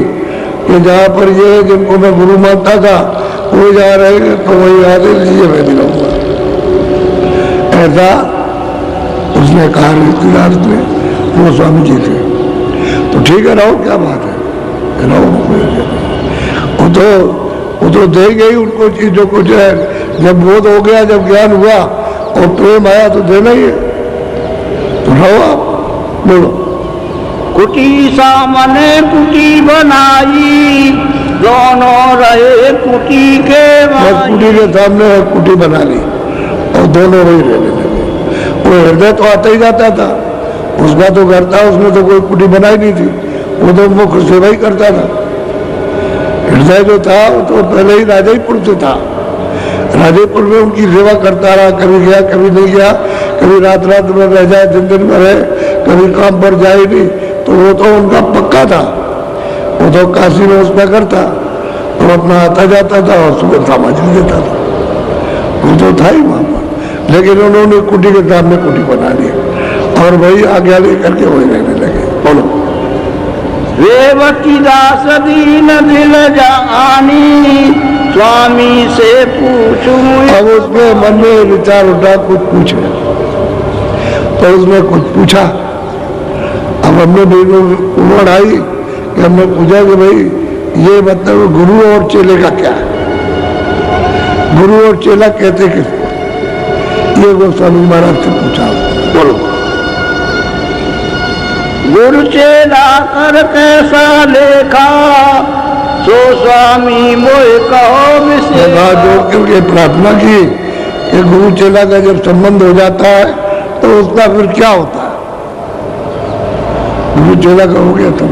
कि जहाँ पर ये जिनको मैं गुरु मानता था वो जा रहेंगे तो वही आदेश दीजिए, मैं भी रहूंगा। ऐसा उसने कहा रीतिदास ने, वो स्वामी जी थे। तो ठीक है, रहो, क्या बात है, रहो। वो तो देंगे ही उनको चीज जो कुछ है। जब बोध हो गया, जब ज्ञान हुआ और प्रेम आया तो देना ही है। तो रहो आप। बोलो, कुटी सामने कुटी बनाई, दोनों रहे कुटी के बस कुटी के सामने कुटी बना ली और दोनों वही रहने लगे। वो हृदय तो आता ही जाता था, उसका तो घर था, उसमें तो कोई कुटी बनाई नहीं थी, वो तो मुख्य सेवा ही करता था। हृदय जो था वो तो पहले ही राजापुर से था, राजेपुर में उनकी सेवा करता रहा। कभी गया, कभी नहीं गया, कभी रात रात में रह जाए, दिन दिन में रहे, कभी काम पर जाए नहीं, तो वो तो उनका पक्का था। वो तो काशी में उसका करता, तो अपना आता जाता था और सुबह समझ देता था, वो तो था ही वहां पर। लेकिन उन्होंने कुटी के सामने कुटी बना ली और वही आज्ञा लेकर के वही रहने लगे। बोलो, रेवती दास दीन दिल जानी, स्वामी से पूछूं। अब उसके मन में विचार उठा कुछ पूछे, तो उसने कुछ पूछा। अब हमने उम्र आई कि हमने पूछा कि भाई ये मतलब गुरु और चेले का क्या है, गुरु और चेला कहते किसको, ये वो स्वामी महाराज से पूछा। बोलो, गुरु चेला कर कैसा लेखा, सो स्वामी मोह कहो विषय। जोड़ करके प्रार्थना की कि गुरु चेला का जब संबंध हो जाता है तो उसका फिर क्या होता है। गुरु चेला का हो गया तो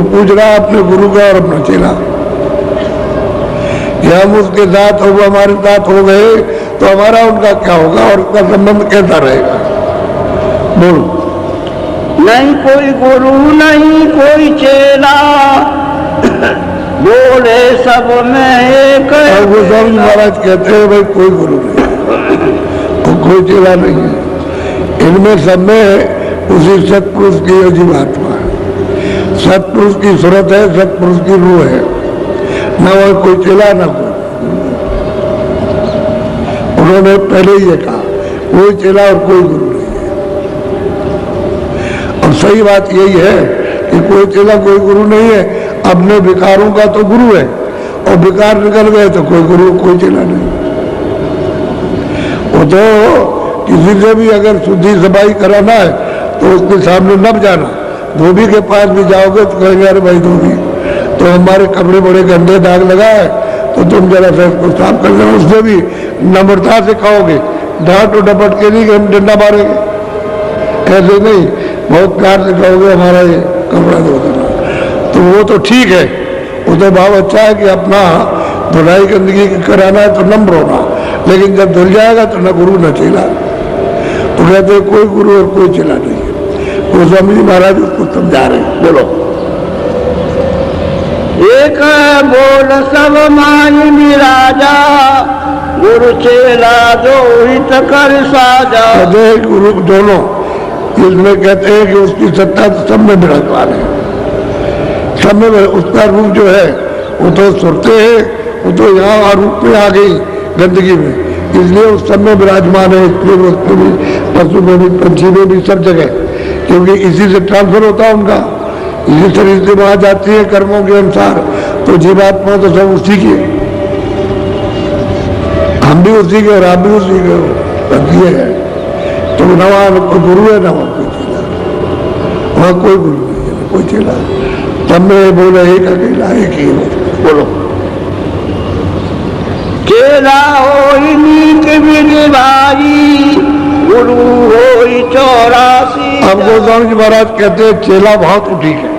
पूछ रहा अपने गुरु का और अपना चेला, कि हम उसके साथ हो, हमारे साथ हो गए तो हमारा उनका क्या होगा और उसका संबंध कैसा रहेगा। बोलो, नहीं कोई गुरु नहीं कोई चेला, बोले सब में एक। और वो स्वामी महाराज कहते हैं भाई कोई गुरु नहीं और कोई चेला नहीं है, इनमें सब में उसी सत्पुरुष की जीवात्मा है, सत्पुरुष की सूरत है, सत्पुरुष की रूह है, न वो कोई चेला न कोई। उन्होंने पहले ही कहा कोई चेला और कोई गुरु नहीं है। और सही बात यही है कि कोई चेला कोई गुरु नहीं है। अपने विकारों का तो गुरु है और विकार निकल गए तो कोई गुरु कोई चेला नहीं। वो तो किसी से भी अगर शुद्धि सफाई कराना है तो उसके सामने न जाना, धोबी के पास भी जाओगे तो कहेंगे अरे भाई धोबी, तो हमारे कपड़े बड़े गंदे दाग लगा है, तो तुम जरा सा इसको साफ कर लेना। उससे भी नम्रता से कहोगे, डांट और डपट के नहीं कि हम डंडा मारेंगे, ऐसे नहीं, बहुत प्यार से कहोगे हमारा ये कपड़ा धो देना। तो वो तो ठीक है, वो तो भाव अच्छा है कि अपना धुलाई गंदगी कराना है तो नम्र होना, लेकिन जब धुल जाएगा तो न गुरु न चेला। तो कहते हैं कोई गुरु और कोई चेला नहीं है। गोस्वामी जी महाराज उसको समझा रहे हैं। बोलो। एक बोल सब माई मिराजा, गुरु चेला दो हित कर साजा। कहते हैं गुरु दोनों, इसमें कहते हैं कि उसकी सत्ता तो सब में विराजमान है, सब में। उसका रूप जो है वो तो सुरते है, वो तो यहाँ रूप में आ गई गंदगी में, इसलिए उस सब में विराजमान है। इसलिए उसमें भी, पशु में भी, पंछी में भी, सब जगह, क्योंकि इसी से ट्रांसफर होता है उनका, इसी शरीर से वहां जाती है कर्मों के अनुसार। तो जीवात्मा तो सब उसी की है, हम भी उसी के और आप भी उसी के, बस ये है। तो नवा कोई गुरु है, नवा कोई चेला, वहाँ कोई गुरु नहीं है, कोई चेला। तब में बोले एक अकेला, एक ही है। बोलो। चेला होई नीक विधि भाई, गुरु होई 84। अब गोस्वामी जी महाराज कहते हैं चेला बहुत ठीक है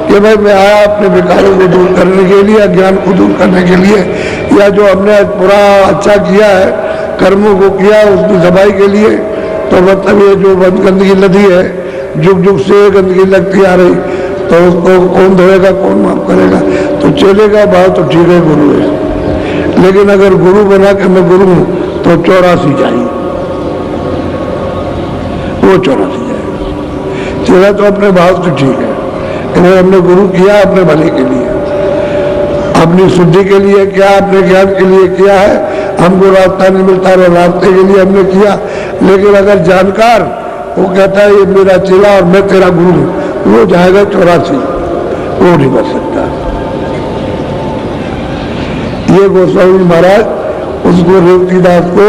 कि भाई मैं आया अपने विकारों को दूर करने के लिए, अज्ञान को दूर करने के लिए, या जो हमने पूरा अच्छा किया है, कर्मों को किया उसकी सफाई के लिए। तो मतलब ये जो गंदगी लदी है, जुग जुग से गंदगी लगती आ रही, तो उसको कौन धोएगा, कौन माफ करेगा। तो चेले का भाव तो ठीक है, गुरु है। लेकिन अगर गुरु बना के मैं गुरु हूं तो 84 चाहिए, वो 84 जाएगा। चेला तो अपने भाव से ठीक है, इन्हें हमने गुरु किया अपने भले के लिए, अपनी शुद्धि के लिए किया, अपने ज्ञान के लिए किया है। हमको रास्ता नहीं मिलता है, रास्ते के लिए हमने किया। लेकिन अगर जानकार वो कहता है ये मेरा चेला और मैं तेरा गुरु हूं, वो जाएगा 84, वो नहीं बच सकता। ये गोस्वामी महाराज उसको रेवतीदास को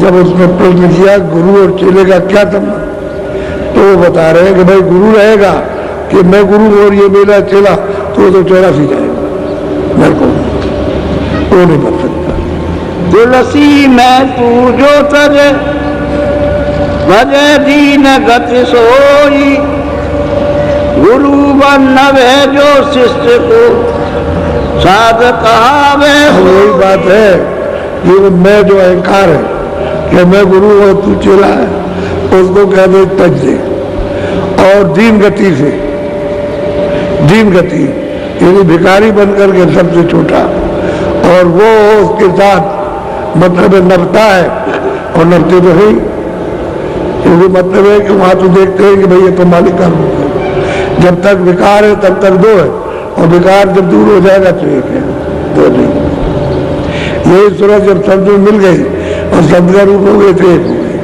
जब उसने प्रश्न किया गुरु और चेले का क्या संबंध, तो वो बता रहे हैं कि भाई गुरु रहेगा कि मैं गुरु और ये मेरा चेला, तो 84 जाएगा, मेरे को वो नहीं बच सकता। तुलसी में तू जो तर भजे दीन गति सोई, गुरु बनवे जो शिष्य को साध कहावे। वही बात है कि मैं जो अहंकार है कि मैं गुरु और तू चेला है, उसको कह दे तज दे। और दीन गति से, दीन गति यानी भिखारी बनकर के सबसे छोटा, और वो उसके साथ मतलब नपता है, और नपते तो है, क्योंकि मतलब है कि वहां तो देखते हैं कि भाई ये तो मालिक का रूप है। जब तक विकार है तब तक दो है, और विकार जब दूर हो जाएगा तो एक है, दो नहीं। यही सूरत जब शब्द मिल गई और शब्द का रूप हो गए तो एक हो गए।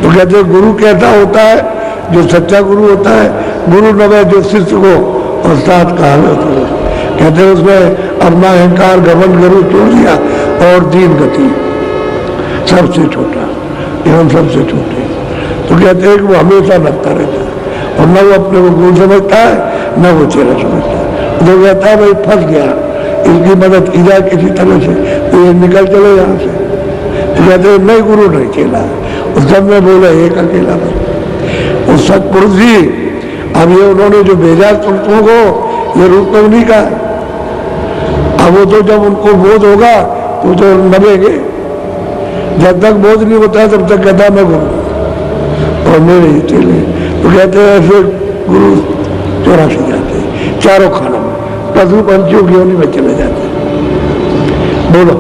तो कहते हैं गुरु कैसा होता है, जो सच्चा गुरु होता है। गुरु नवे जो शिष्य को और साथ कहा कहते हैं उसमें अपना अहंकार घमंड गुरु छोड़ दिया, और दीन गति सबसे छोटा एवं सबसे छोटे। तो कहते हैं कि वो हमेशा लगता रहता है, और न वो अपने को गुरु समझता है, न वो चेहरा समझता है। तो कहता है भाई फंस गया, इसकी मदद की जाए किसी तरह से, तो ये निकल चले यहाँ से। तो कहते हैं नहीं गुरु नहीं चेला, उस सब में बोले एक अकेला बस उस सतपुरुष जी। अब ये उन्होंने जो भेजा तुमको को, ये रूप को नहीं कहा। अब वो तो जब उनको बोध होगा तो नबेंगे, जब तक बोध नहीं होता तब तक कहता मैं गुरु और मेरे ही चेले। तो कहते हैं ऐसे गुरु 84 जाते हैं, चारों खानों में, पशु पंछियों की योनि में चले जाते हैं। बोलो।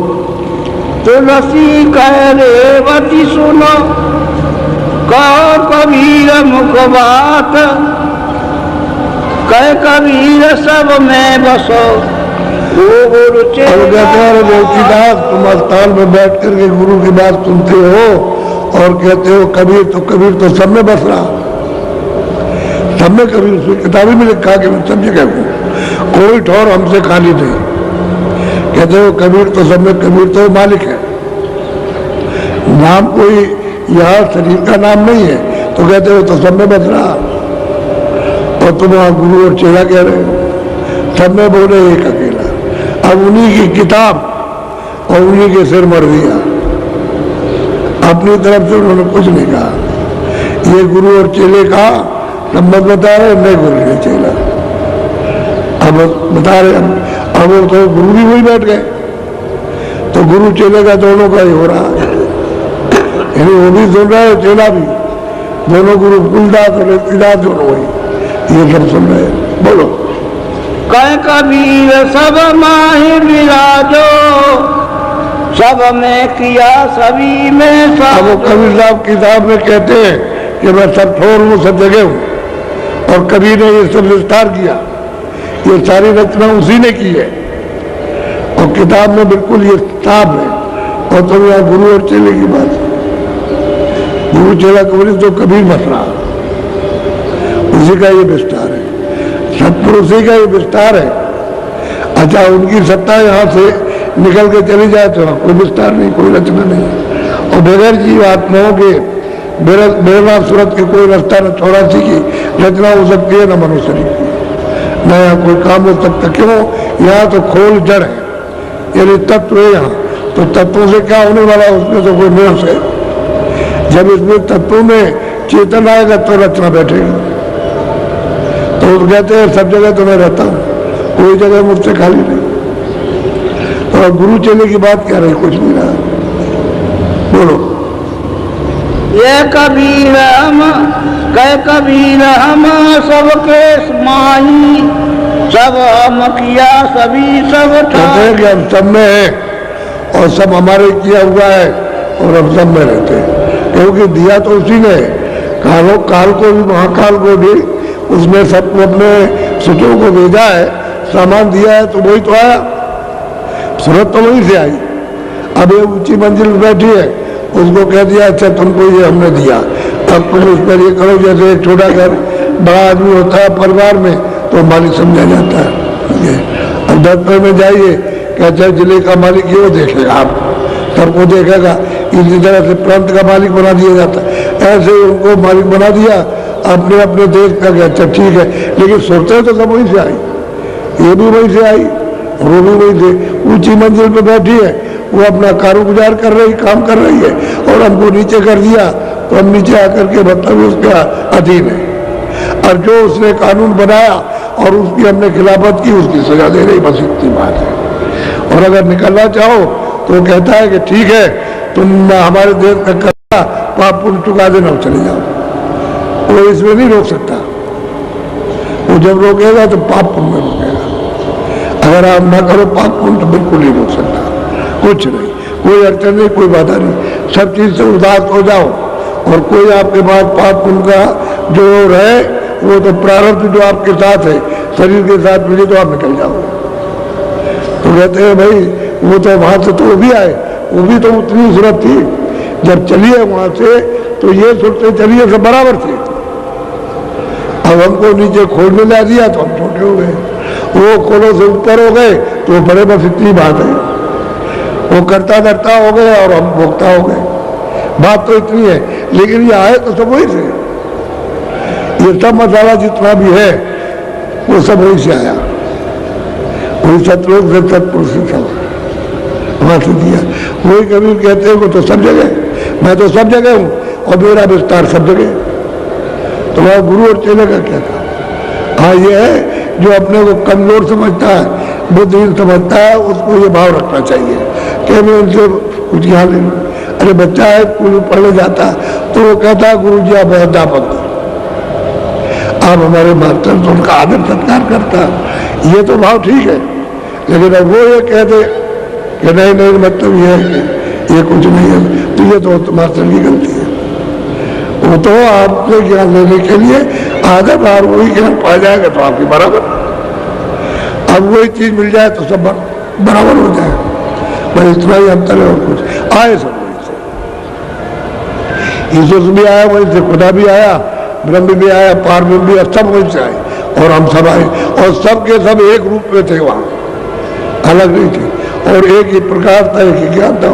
तुलसी कह रेवती सुनो, कहो कबीर मुख बात, कह कबीर सब में बसो, वो गुरु चेला। रेवतीदास तुम स्थान में बैठ करके गुरु की बात सुनते हो और कहते हो कबीर तो सब में बस रहा, सब में कबीर। उसकी किताबी में लिखा कि मैं सब जगह हूँ, कोई ठौर हमसे खाली नहीं। कहते हो कबीर तो सब में, कबीर तो मालिक है, नाम कोई यहाँ शरीर का नाम नहीं है। तो कहते हो तो सब में बस रहा, और तुम वहां गुरु और चेला कह रहे हो। सब में बोले एक अकेला। अब उन्हीं की किताब और उन्हीं के सिर मर दिया, अपनी तरफ से उन्होंने कुछ नहीं कहा। ये गुरु और चेले का सब मत बता रहे, नहीं गुरु नहीं चेला। अब बता रहे अब वो तो गुरु भी वही बैठ गए, तो गुरु चेले का दोनों का ही हो रहा है। यानी वो भी सुन रहा है, चेला भी, दोनों गुरु कुलदास और इलाज दोनों वही, ये सब सुन रहे हैं। बोलो। कह कबीर सब माहि विराजो, सब में किया सभी में सब। अब वो कबीर साहब किताब में कहते हैं कि मैं सब छोड़ हूँ, सब जगह हूँ, और कबीर ने ये सब विस्तार किया। ये सारी रचना उसी ने की है और किताब में बिल्कुल ये साफ है। और तो यहाँ गुरु और चेले की बात, गुरु चेला कबीर तो कबीर बस रहा, उसी का ये विस्तार है, सत्पुरुषी का ये विस्तार है। अच्छा, उनकी सत्ता यहाँ से निकल के चली जाए तो कोई विस्तार नहीं, कोई रचना नहीं। और बगैर जीवात्माओं के बेरवा सूरत के कोई रास्ता न 84 की रचना हो सकती है, न मनुष्य की, न यहाँ कोई काम हो सकता। क्यों? यहाँ तो खोल जड़ है, यानी तत्व है यहाँ, तो तत्वों से क्या होने वाला, उसमें तो कोई निरस है। जब इसमें तत्वों में चेतन आएगा तो रचना बैठेगी। तो कहते हैं सब जगह तो मैं रहता हूँ, कोई जगह मुझसे खाली नहीं। तो गुरु चेले की बात क्या रही, कुछ नहीं रहा। बोलो। ये कबीर हम कह कबीर हम सबके माही, सब हम किया सभी सब कहते हैं कि हम सब में है और सब हमारे किया हुआ है और हम सब में रहते हैं, क्योंकि दिया तो उसी ने, काल को भी, महाकाल को भी, उसमें सबको अपने सुचों को भेजा है, सामान दिया है, तो वही तो आया, सूरत तो वहीं से आई। अब ये ऊंची मंजिल बैठी है, उसको कह दिया अच्छा तुमको ये हमने दिया, अब तुम उस पर ये करो। जैसे एक छोटा घर बड़ा आदमी होता है परिवार में तो मालिक समझा जाता है। अब दफ्तर में जाइए कि अच्छा जिले का मालिक ये देखेगा, आप सबको देखेगा, इसी तरह से प्रांत का मालिक बना दिया जाता है। ऐसे ही उनको मालिक बना दिया अपने अपने देश का। अच्छा ठीक है, लेकिन सोचते तो सब वहीं से आई, ये भी वहीं से आई, वो भी वहीं से ऊंची मंजिल पे बैठी है, वो अपना कारोबार कर रही, काम कर रही है, और हमको नीचे कर दिया तो हम नीचे आकर के मतलब उसका अधीन है। और जो उसने कानून बनाया और उसकी हमने खिलाफत की, उसकी सजा दे रही, बस इतनी बात है। और अगर निकलना चाहो तो कहता है कि ठीक है तुम हमारे देश का करना, पाप पुण्य चुका देना और चले जाओ। वो इसमें नहीं रोक सकता, वो जब रोकेगा तो पाप पुण्य रोकेगा। अगर आप ना करो पाप पुण्य तो बिल्कुल नहीं रोक सकता, कुछ नहीं, कोई अड़चन नहीं, कोई बाधा नहीं। सब चीज से उदास हो जाओ और कोई आपके पास पाप पुण्य का जो रहे, वो तो प्रारब्ध जो आपके साथ है, शरीर के साथ मिले तो आप निकल जाओ। तो कहते हैं भाई वो तो वहां से तो वो भी आए, वो भी तो उतनी सूरत थी, जब चलिए वहां से तो ये सोचते चलिए सब बराबर थे। अब हमको नीचे खोलने ला दिया तो हम छोटे हो गए, वो खोलों से ऊपर हो गए तो बड़े, बस इतनी बात है। वो करता धरता हो गए और हम भोगता हो गए, बात तो इतनी है। लेकिन ये आए तो सब वही से, ये सब मसाला जितना भी है वो सब वही से आया, वही सतलोक से सतपुरुष से सब वहां से दिया। वही कबीर कहते हैं वो तो सब जगह, मैं तो सब जगह हूँ और मेरा विस्तार सब जगह। तो वह गुरु और चेले का क्या था? हाँ ये है जो अपने को कमजोर समझता है, बुद्धिहीन समझता है, उसको ये भाव रखना चाहिए कि मैं उनसे कुछ यहाँ ले लूँ। अरे बच्चा है स्कूल में पढ़ने जाता तो वो कहता है गुरु जी आप अध्यापक, आप हमारे मास्टर, तो उनका आदर सत्कार करता, ये तो भाव ठीक है। लेकिन अब वो ये कहते कि नहीं नहीं मतलब ये है कि ये कुछ नहीं है, तो ये तो मास्टर की गलती है। वो तो आपसे ज्ञान लेने के लिए आदर और वही ज्ञान पा जाएगा तो आपके बराबर। अब वही चीज मिल जाए तो सब बराबर हो जाए, बस इतना ही अंतर है और कुछ। आए सब वही से, ईश्वर भी आया वहीं से, खुदा भी आया, ब्रह्म भी आया, पारब्रह्म भी आया, सब वहीं से आए और हम सब आए और सब के सब एक रूप में थे, वहाँ अलग नहीं थे और एक ही प्रकार था, एक ही ज्ञान था।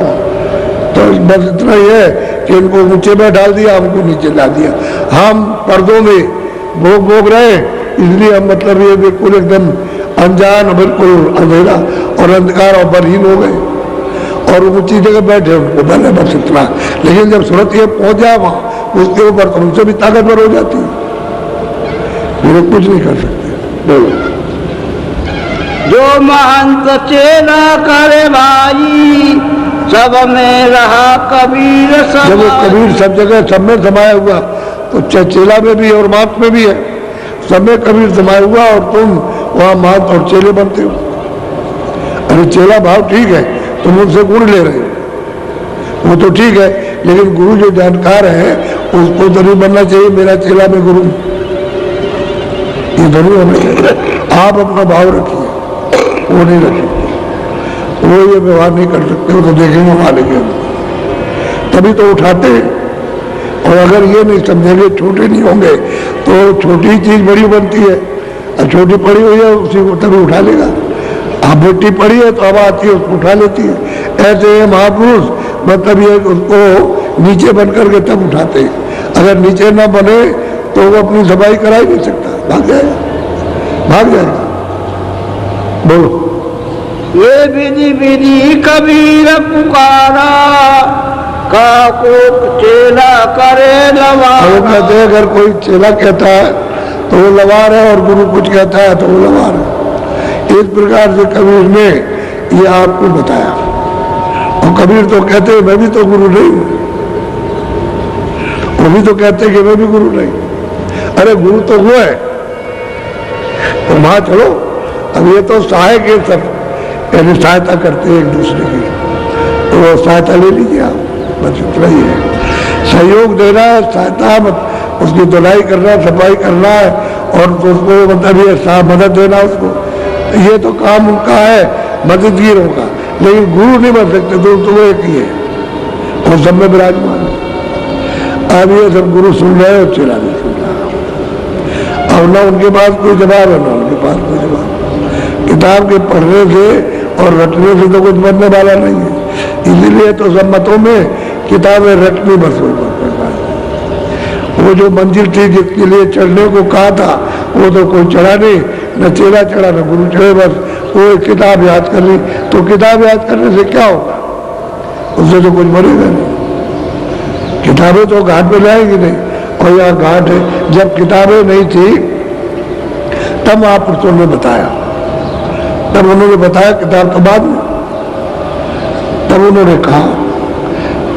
तो बस इतना ही है कि इनको ऊंचे में डाल दिया, हमको नीचे ला दिया। हम पर्दों में भोग रहे, इसलिए हम मतलब ये बिल्कुल एकदम अनजान, बिल्कुल अंधेरा और अंधकार और बरहीन हो गए और ऊंची जगह बैठे, उनको मैंने बस इतना। लेकिन जब सूरत ये पहुंच जाए वहां उसके ऊपर तो उनसे भी ताकतवर हो जाती है, फिर कुछ नहीं कर सकते। बोलो। जो महंत चेला करे भाई, सब में रहा कबीर समाई। जब वो कबीर सब जगह सब में समाया हुआ तो चेला में भी और मात में भी है, सब में कबीर समाया हुआ और तुम वहां मात और चेले बनते हो। अरे चेला भाव ठीक है, तुम उनसे गुण ले रहे हो, वो तो ठीक है, लेकिन गुरु जो जानकार है उसको तो नहीं बनना चाहिए मेरा चेला में गुरु, ये दोनों होना चाहिए। आप अपना भाव रखिए, वो नहीं रख सकते, वो ये व्यवहार नहीं कर सकते, वो तो देखेंगे हमारे के तभी तो उठाते हैं। और अगर ये नहीं समझेंगे, छोटे नहीं होंगे तो छोटी चीज बड़ी बनती है, और छोटी पड़ी हुई है उसी को तभी उठा लेगा। आप बेटी पड़ी है तो अब आती है उसको उठा लेती है। ऐसे महापुरुष मतलब ये उसको नीचे बन करके तब उठाते हैं, अगर नीचे ना बने तो वो अपनी सफाई करा ही नहीं सकता, भाग जाएगा, भाग जाएगा। बोलो। ये विधि विधि कबीर पुकारा, काको चेला करे लवार। वो कहते हैं अगर कोई चेला कहता है तो वो लवार है और गुरु कुछ कहता है तो वो लवार है। इस प्रकार से कबीर ने ये आपको बताया। और कबीर तो कहते हैं मैं भी तो गुरु नहीं हूं, वो भी तो कहते हैं कि मैं भी गुरु नहीं। अरे गुरु तो वो है, तो वहां चलो। अब ये तो सहायक है, सब यानी सहायता करते हैं एक दूसरे की, तो वो सहायता ले लीजिए आप, बस इतना ही है। सहयोग देना है, सहायता उसकी धुलाई करना, सफाई करना है और उसको मतलब ये मदद देना उसको, ये तो काम उनका है, मददगीरों का। लेकिन गुरु नहीं बन सकते, तो वो एक ही है, वो सब में विराजमान है। अब ये सब गुरु सुन रहे और चेला भी सुन रहा है, और ना उनके पास कोई जवाब है ना उनके पास कोई जवाब। किताब के पढ़ने से और रटने से तो कुछ बनने वाला नहीं है, इसीलिए तो सब मतों में किताबें रटनी बस हो। वो जो मंजिल थी जिसके लिए चढ़ने को कहा था वो तो कोई चढ़ा नहीं, न चेला चढ़ा न गुरु चढ़े, बस वो एक किताब याद कर ली। तो किताब याद करने से क्या होगा, उससे तो कुछ बनेगा नहीं। किताबें तो घाट पे लाएंगी नहीं, और यहाँ घाट है। जब किताबें नहीं थी तब महापुरुषों ने बताया, तब उन्होंने बताया किताब के बाद में, तब उन्होंने कहा।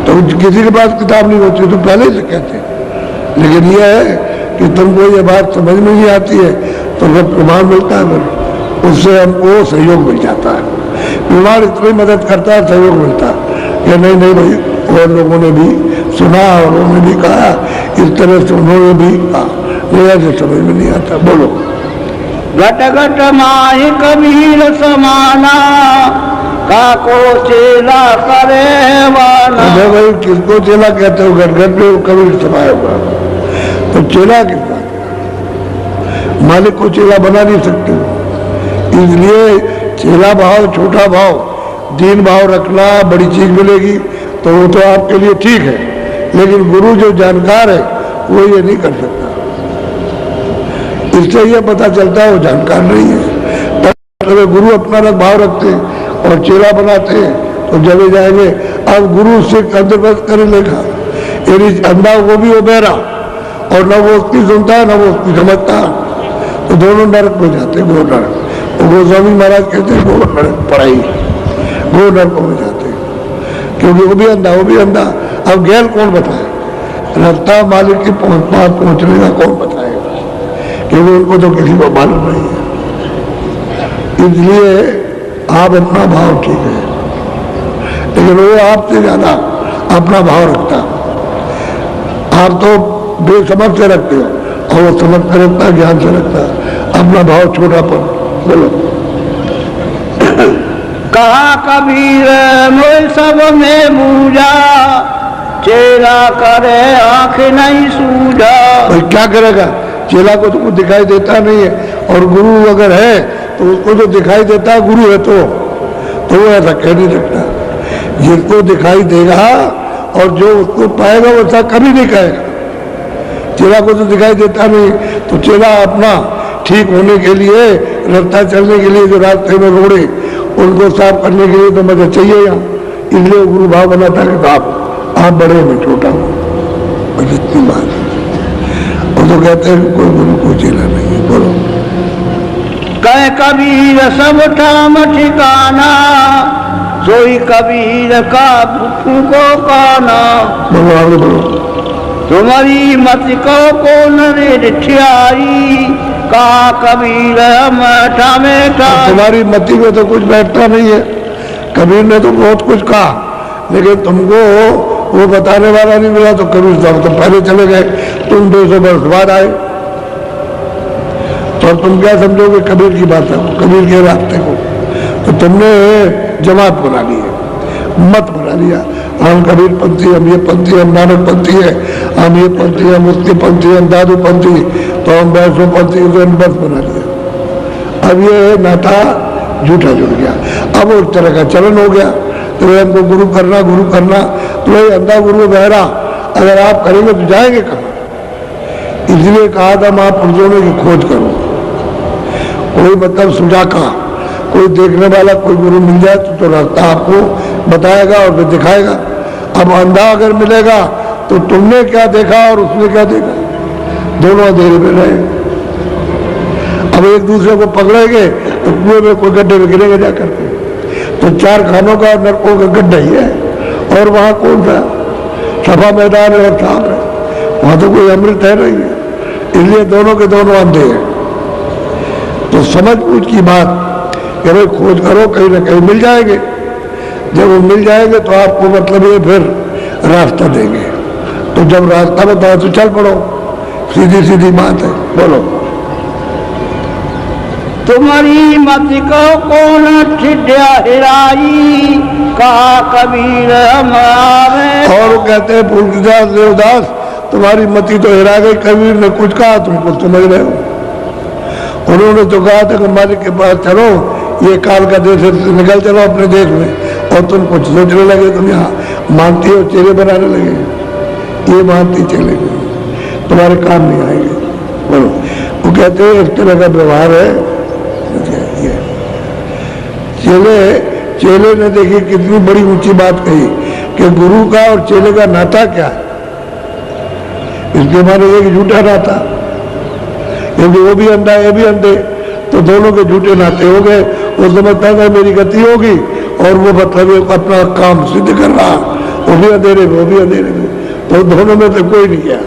तो किसी के पास किताब नहीं होती तो पहले से कहते, लेकिन यह है कि तुमको ये बात समझ में नहीं आती है तो जब प्रमाण मिलता है फिर उससे हमको सहयोग मिल जाता है। प्रमाण इतनी मदद करता है, सहयोग मिलता है कि नहीं नहीं भाई और लोगों ने भी सुना और उन्होंने भी कहा, इस तरह से उन्होंने भी कहा, नहीं ऐसे समझ में नहीं आता। बोलो। घट घट माहि कबीर समाना, काको चेला करे वाला। अरे भाई किसको चेला कहते हो, घट घट में कबीर समाया हुआ, तो चेला किसका, मालिक को चेला बना नहीं सकते। इसलिए चेला भाव, छोटा भाव, दीन भाव रखना, बड़ी चीज मिलेगी तो वो तो आपके लिए ठीक है, लेकिन गुरु जो जानकार है वो ये नहीं कर सकता। इससे ये पता चलता है वो जानकार नहीं है। तो गुरु अपना भाव रखते हैं और चेला बनाते हैं तो जले जाएंगे। अब गुरु से अंदरगत कर लेगा, यानी अंधा वो भी वो बहरा, और न वो उसकी सुनता है न वो उसकी समझता है, तो दोनों नरक में जाते हैं, गो नरक। तो गोस्वामी महाराज कहते हैं गो नरक पढ़ाई, गो नरक में जाते हैं, क्योंकि वो भी अंधा। अब गैर कौन बताए, रास्ता मालिक के पास पहुंचने का कौन बताएगा, क्योंकि उनको तो किसी को मालूम नहीं है। इसलिए आप अपना भाव ठीक है, लेकिन वो आपसे ज्यादा अपना भाव रखता। आप तो बेसमझ से रखते हो और वो समझ कर रखता, ज्ञान से रखता, अपना भाव छोटापन। बोलो। कहा कबीर मोल सब में बूझा, चेला करे आंख नहीं सूझा। भाई क्या करेगा, चेला को तो कुछ दिखाई देता नहीं है, और गुरु अगर है तो उसको जो दिखाई देता है गुरु है तो वो ऐसा कह नहीं सकता। जिसको दिखाई देगा और जो उसको पाएगा वैसा कभी नहीं कहेगा। चेला को तो दिखाई देता नहीं, तो चेला अपना ठीक होने के लिए, रास्ता चलने के लिए जो रास्ते में रोड़े उनको साफ करने के लिए तो मुझे चाहिए यहाँ, इसलिए गुरु भाव बनाता है कि आप बड़े में छोटा हो, बस इतनी बात है। वो तो कहते हैं कोई गुरु को चेला नहीं। बोलो। कह कबीर सब ठाम ठिकाना, सोई कबीर का को काना। बोलो आगे बोलो। तुम्हारी मत को नरे ठियाई, का कबीर ठामे ठाई। तुम्हारी मति में तो कुछ बैठता नहीं है। कबीर ने तो बहुत कुछ कहा, लेकिन तुमको वो बताने वाला नहीं मिला, तो कबीर साहब तो पहले चले गए, तुम 200 वर्ष बाद आए, तो तुम क्या समझोगे कबीर की बात है, कबीर के रास्ते को? तो तुमने जमात बना ली है, मत बना लिया, हम कबीर पंथी, हम ये पंथी, हम नानक पंथी है, हम ये पंथी, हम उसकी पंथी, हम दादू पंथी, तो हम वैष्णो पंथी, बस बना लिया। अब ये नाता झूठा जुड़ गया, अब उस तरह का चलन हो गया। तो हमको गुरु करना, तो वही अंधा गुरु बहरा, अगर आप करेंगे तो जाएंगे कहाँ? इसलिए कहा था महापुरुषों ने कि खोज करो, कोई मतलब सुझा का, कोई देखने वाला कोई गुरु मिल जाए तो रास्ता आपको बताएगा और फिर दिखाएगा। अब अंधा अगर मिलेगा तो तुमने क्या देखा और उसने क्या देखा, दोनों अंधेरे में रहे। अब एक दूसरे को पकड़ेंगे तो कुएं में कोई गड्ढे में गिरेगा जा करके, तो 4 खानों का नरकों का गड्ढा ही है, और वहां कौन सा सफा मैदान है और साफ है, वहां तो कोई अमृत है नहीं है। इसलिए दोनों के दोनों अंधे हैं। तो समझ बूझ की बात कि भाई खोज करो, कहीं ना कहीं मिल जाएंगे। जब वो मिल जाएंगे तो आपको मतलब ये फिर रास्ता देंगे, तो जब रास्ता बताओ तो चल पड़ो, सीधी सीधी बात है। बोलो। तुम्हारी मत को कौन ठिड्या हिराई, कहा कबीर हमारे। और वो कहते हैं फूलदास देवदास, तुम्हारी मति तो हिरा गई, कबीर ने कुछ कहा तुमको समझ रहे हो। उन्होंने तो कहा था कि मालिक के पास चलो, ये काल का देश से निकल चलो अपने देश में, और तुम कुछ सोचने लगे, तुम यहाँ मानती हो चेहरे बनाने लगे, ये मानती चले गए, तुम्हारे काम नहीं आएंगे। बोलो। वो कहते हैं इस तरह का व्यवहार है। चेले ने देखी कितनी बड़ी ऊंची बात कही कि गुरु का और चेले का नाता क्या है। इसके माने एक झूठा नाता, क्योंकि वो भी अंधा ये भी अंधे, तो दोनों के झूठे नाते हो गए। वो समझता है मेरी गति होगी, और वो मतलब अपना काम सिद्ध कर रहा, वो भी अंधेरे में, वो भी अंधेरे में, तो दोनों में तो कोई नहीं गया,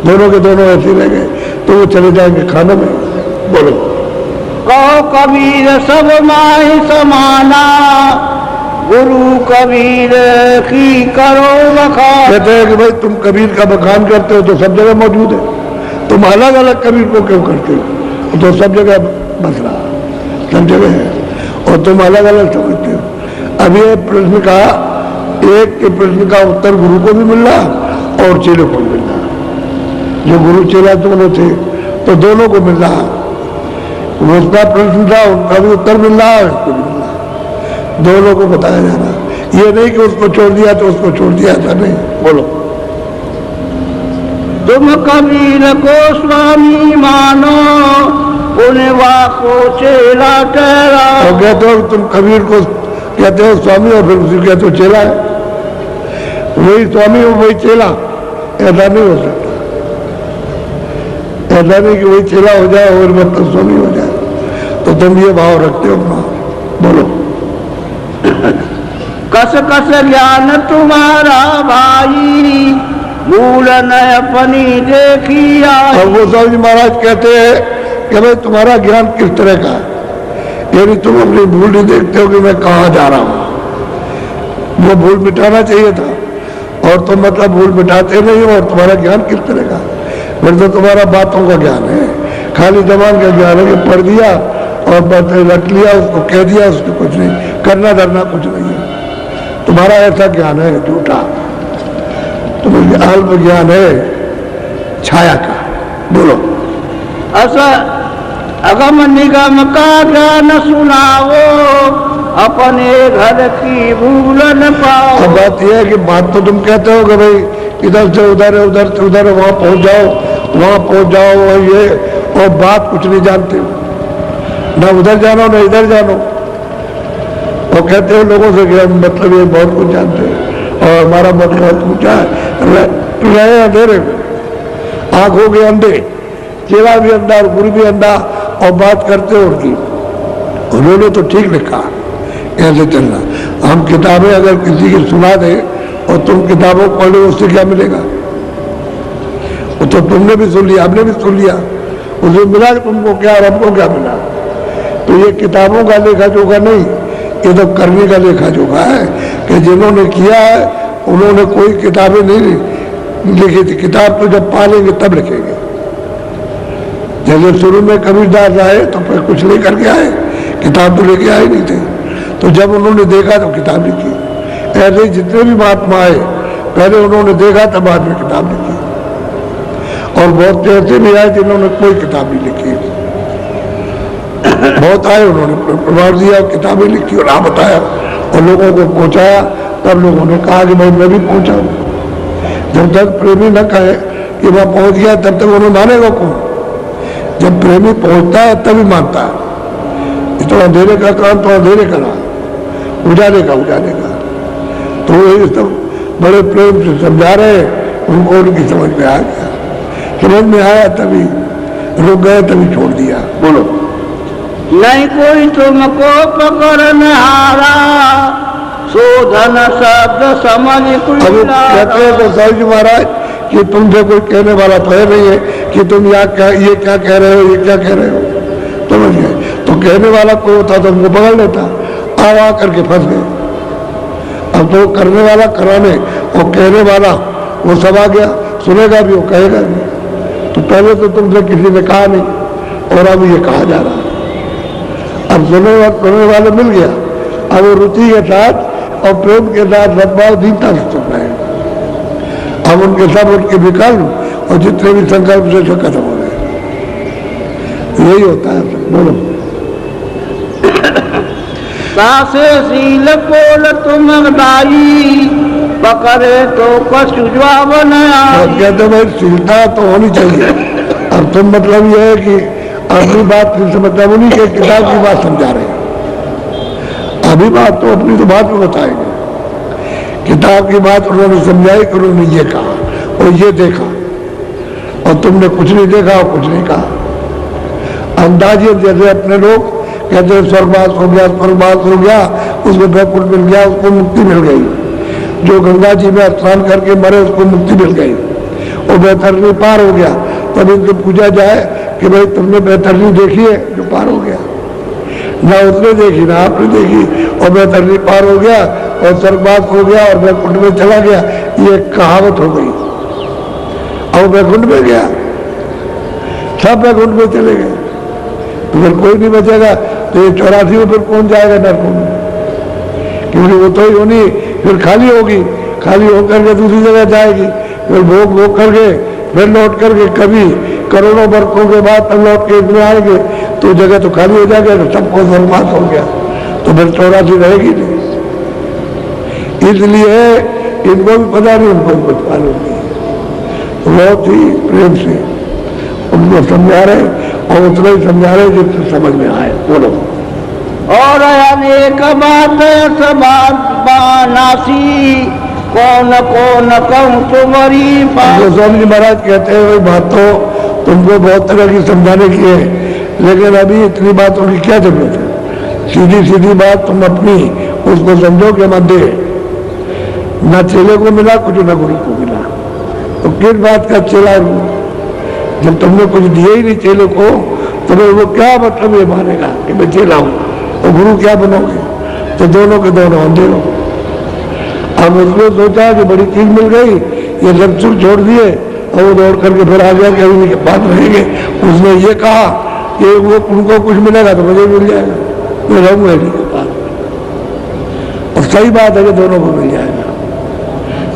दोनों के दोनों ऐसे रह गए, तो वो चले जाएंगे खानों में। बोलो। कहो कबीर सब माही समाना, गुरु कबीर की करो बखान। कहते हैं कि भाई तुम कबीर का बखान करते हो तो सब जगह मौजूद है, तुम अलग अलग कबीर को क्यों करते हो, तो सब जगह बस रहा, सब जगह है, और तुम अलग अलग समझते हो। अब ये प्रश्न का, एक के प्रश्न का उत्तर गुरु को भी मिल रहा और चेले को भी मिल रहा। जो गुरु चेला दोनों थे तो दोनों को मिल रहा, उसका प्रश्न था उनका भी उत्तर मिल रहा है, उसको भी मिल रहा, दोनों को बताया जा रहा। ये नहीं कि उसको छोड़ दिया तो उसको छोड़ दिया था, नहीं। बोलो। तुम कबीर को स्वामी मानो, उन्हें वाको चेला ठहरा। और कहते हो तुम कबीर को कहते हो स्वामी और फिर उसी कहते हो चेला है, वही स्वामी और वही चेला, ऐसा नहीं हो सकता। ऐसा नहीं कि वही चेला हो जाए और मतलब स्वामी हो जाए, तो तुम ये भाव रखते हो अपना। बोलो। कस कस ज्ञान तुम्हारा भाई, भूल न अपनी देखी आई। और वो स्वामी महाराज कहते हैं कि भाई तुम्हारा ज्ञान किस तरह का है, यानी तुम अपनी भूल नहीं देखते हो कि मैं कहाँ जा रहा हूँ। वो भूल मिटाना चाहिए था, और तुम मतलब भूल मिटाते नहीं हो। और तुम्हारा ज्ञान किस तरह का, फिर तो तुम्हारा बातों का ज्ञान है, खाली जबान का ज्ञान है कि पढ़ दिया और बातें रट लिया, उसको कह दिया, उसको कुछ नहीं करना धरना कुछ नहीं है। तुम्हारा ऐसा ज्ञान है झूठा, तुम्हें अल्प ज्ञान है छाया का। बोलो। ऐसा अगम निगम का ज्ञान सुनाओ, अपने घर की भूल न पाओ। अब बात यह है कि बात तो तुम कहते हो कि भाई इधर से उधर है, उधर से उधर, वहां पहुंच जाओ, वहां पहुंच जाओ, और ये और बात कुछ नहीं जानते हो, ना उधर जानो ना इधर जानो, और कहते हो लोगों से कि हम मतलब ये बहुत कुछ जानते हैं और हमारा मत बहुत ऊंचा है। रहे अंधेरे में, आंखों के अंधे, चेला भी अंधा और गुरु भी अंधा, और बात करते हो उनकी। उन्होंने तो ठीक लिखा ऐसे चलना। हम किताबें अगर किसी की सुना दें और तुम किताबों को पढ़ो, उससे क्या मिलेगा? वो तो तुमने भी सुन लिया, हमने भी सुन लिया, उसमें मिला तुमको क्या और हमको क्या मिला? तो ये किताबों का लेखा जोखा नहीं, ये तो करने का लेखा जोखा है कि जिन्होंने किया है उन्होंने कोई किताबें नहीं लिखी थी। किताब तो जब पालेंगे तब लिखेंगे। जैसे शुरू में कबीरदास आए तो फिर कुछ लेकर के आए, किताब तो लेके आए नहीं थे, तो जब उन्होंने देखा तो किताब लिखी। ऐसे जितने भी महात्मा आए पहले उन्होंने देखा तब बाद में किताब लिखी, और बहुत ऐसे भी आए जिन्होंने कोई किताब नहीं लिखी। बहुत आए उन्होंने प्रभाव दिया, किताबें लिखी और आप बताया और लोगों को पहुंचाया, तब लोगों ने कहा कि भाई मैं भी पहुंचा। जब तक प्रेमी न कहे कि वह पहुंच गया तब तक उन्हें मानेगा कौन? जब प्रेमी पहुंचता है तभी मानता है। तो अंधेरे का काम तो अंधेरे करा, उजाले का उजाले का। तो ये सब बड़े प्रेम से समझा रहे, उनको उनकी समझ में आ गया। समझ में आया तभी रुक गए, तभी छोड़ दिया। बोलो। नहीं कोई तुमको पकड़ने हारा, शोधन शब्द समझ अब कहते हैं तो साहब जी महाराज कि तुमसे कोई कहने वाला तो है नहीं है कि तुम ये क्या कह रहे हो, ये क्या कह रहे हो, समझ गए? तो कहने वाला कोई होता तो हमको पकड़ लेता, आ करके फंस गए। अब तो करने वाला कराने और कहने वाला वो सब आ गया, सुनेगा भी वो कहेगा भी। तो पहले तो तुमसे किसी ने कहा नहीं और अब ये कहा जा रहा है। अब सुनने वाले मिल गया, अब वो रुचि के साथ और प्रेम के साथ सद्भाव दीनता से सुन रहे हैं। अब उनके सब उनके विकल्प और जितने भी संकल्प से सब खत्म हो गए। यही होता है। बोलो। सासे सील पोल तुम दाई, पकड़े तो कछु जवाब न आए। कहते भाई सीलता तो होनी चाहिए। अब तुम मतलब ये है कि अपनी बात नहीं समझता, उन्हीं के किताब की बात समझा रहे हैं। अभी बात तो अपनी तो बात में बताएंगे, किताब की बात उन्होंने समझाई कि उन्होंने ये कहा और ये देखा, और तुमने कुछ नहीं देखा और कुछ नहीं कहा। अंदाजे जैसे अपने लोग कहते हैं स्वर्गवास हो गया, स्वर्गवास हो गया, उसको वैकुंठ मिल गया, उसको मुक्ति मिल गई। जो गंगा जी में स्नान करके मरे उसको मुक्ति मिल गई, और बैतरनी पार हो गया। तब इनसे पूछा जाए कि भाई तुमने बैतरनी देखी है जो पार हो गया? ना उसने देखी ना आपने देखी, और बैतरनी पार हो गया और स्वर्गवास हो गया और वैकुंठ में चला गया, ये कहावत हो गई। और वैकुंठ में गया, सब वैकुंठ में चले गए, तो फिर कोई नहीं बचेगा। तो ये 84 में फिर कौन जाएगा नरकों में? क्योंकि वो तो ही होनी फिर खाली होगी, खाली होकर के दूसरी जगह जाएगी, फिर भोग भोग करके फिर लौट करके कभी करोड़ों वर्षों के बाद तब लौट के इसमें आएंगे, तो जगह तो खाली हो जाएगा, तो सबको बर्बाद हो गया, तो फिर 84 रहेगी नहीं। इसलिए इनको भी पता नहीं, उनको भी कुछ मालूम नहीं। बहुत ही प्रेम से उनको समझा रहे और उतना ही समझा रहे जिससे समझ में आए। बोलो। और अनेक बात नासी, कौन कौन कहूँ तुम्हारी बात। गोस्वामी जी महाराज कहते हैं वही बात तो तुमको बहुत तरह की समझाने की है, लेकिन अभी इतनी बातों की क्या जरूरत है? सीधी सीधी बात तुम अपनी उसको समझो कि मत दे, न चेले को मिला कुछ, न गुरु को मिला, तो किस बात का चेला? जब तुमने कुछ दिए ही नहीं चेले को, तो वो क्या मतलब ये मानेगा कि मैं चेला हूं, और गुरु क्या बनोगे? तो दोनों के दोनों अंधे हो। अब उसने सोचा कि बड़ी चीज मिल गई, ये सब छोड़ दिए, और वो दौड़ करके फिर आ गया कि अभी के पास रहेंगे। उसने ये कहा कि वो उनको कुछ मिलेगा तो मुझे मिल जाएगा, मैं रहूंगा इन्हीं के पास। और सही बात है कि दोनों को मिल जाएगा,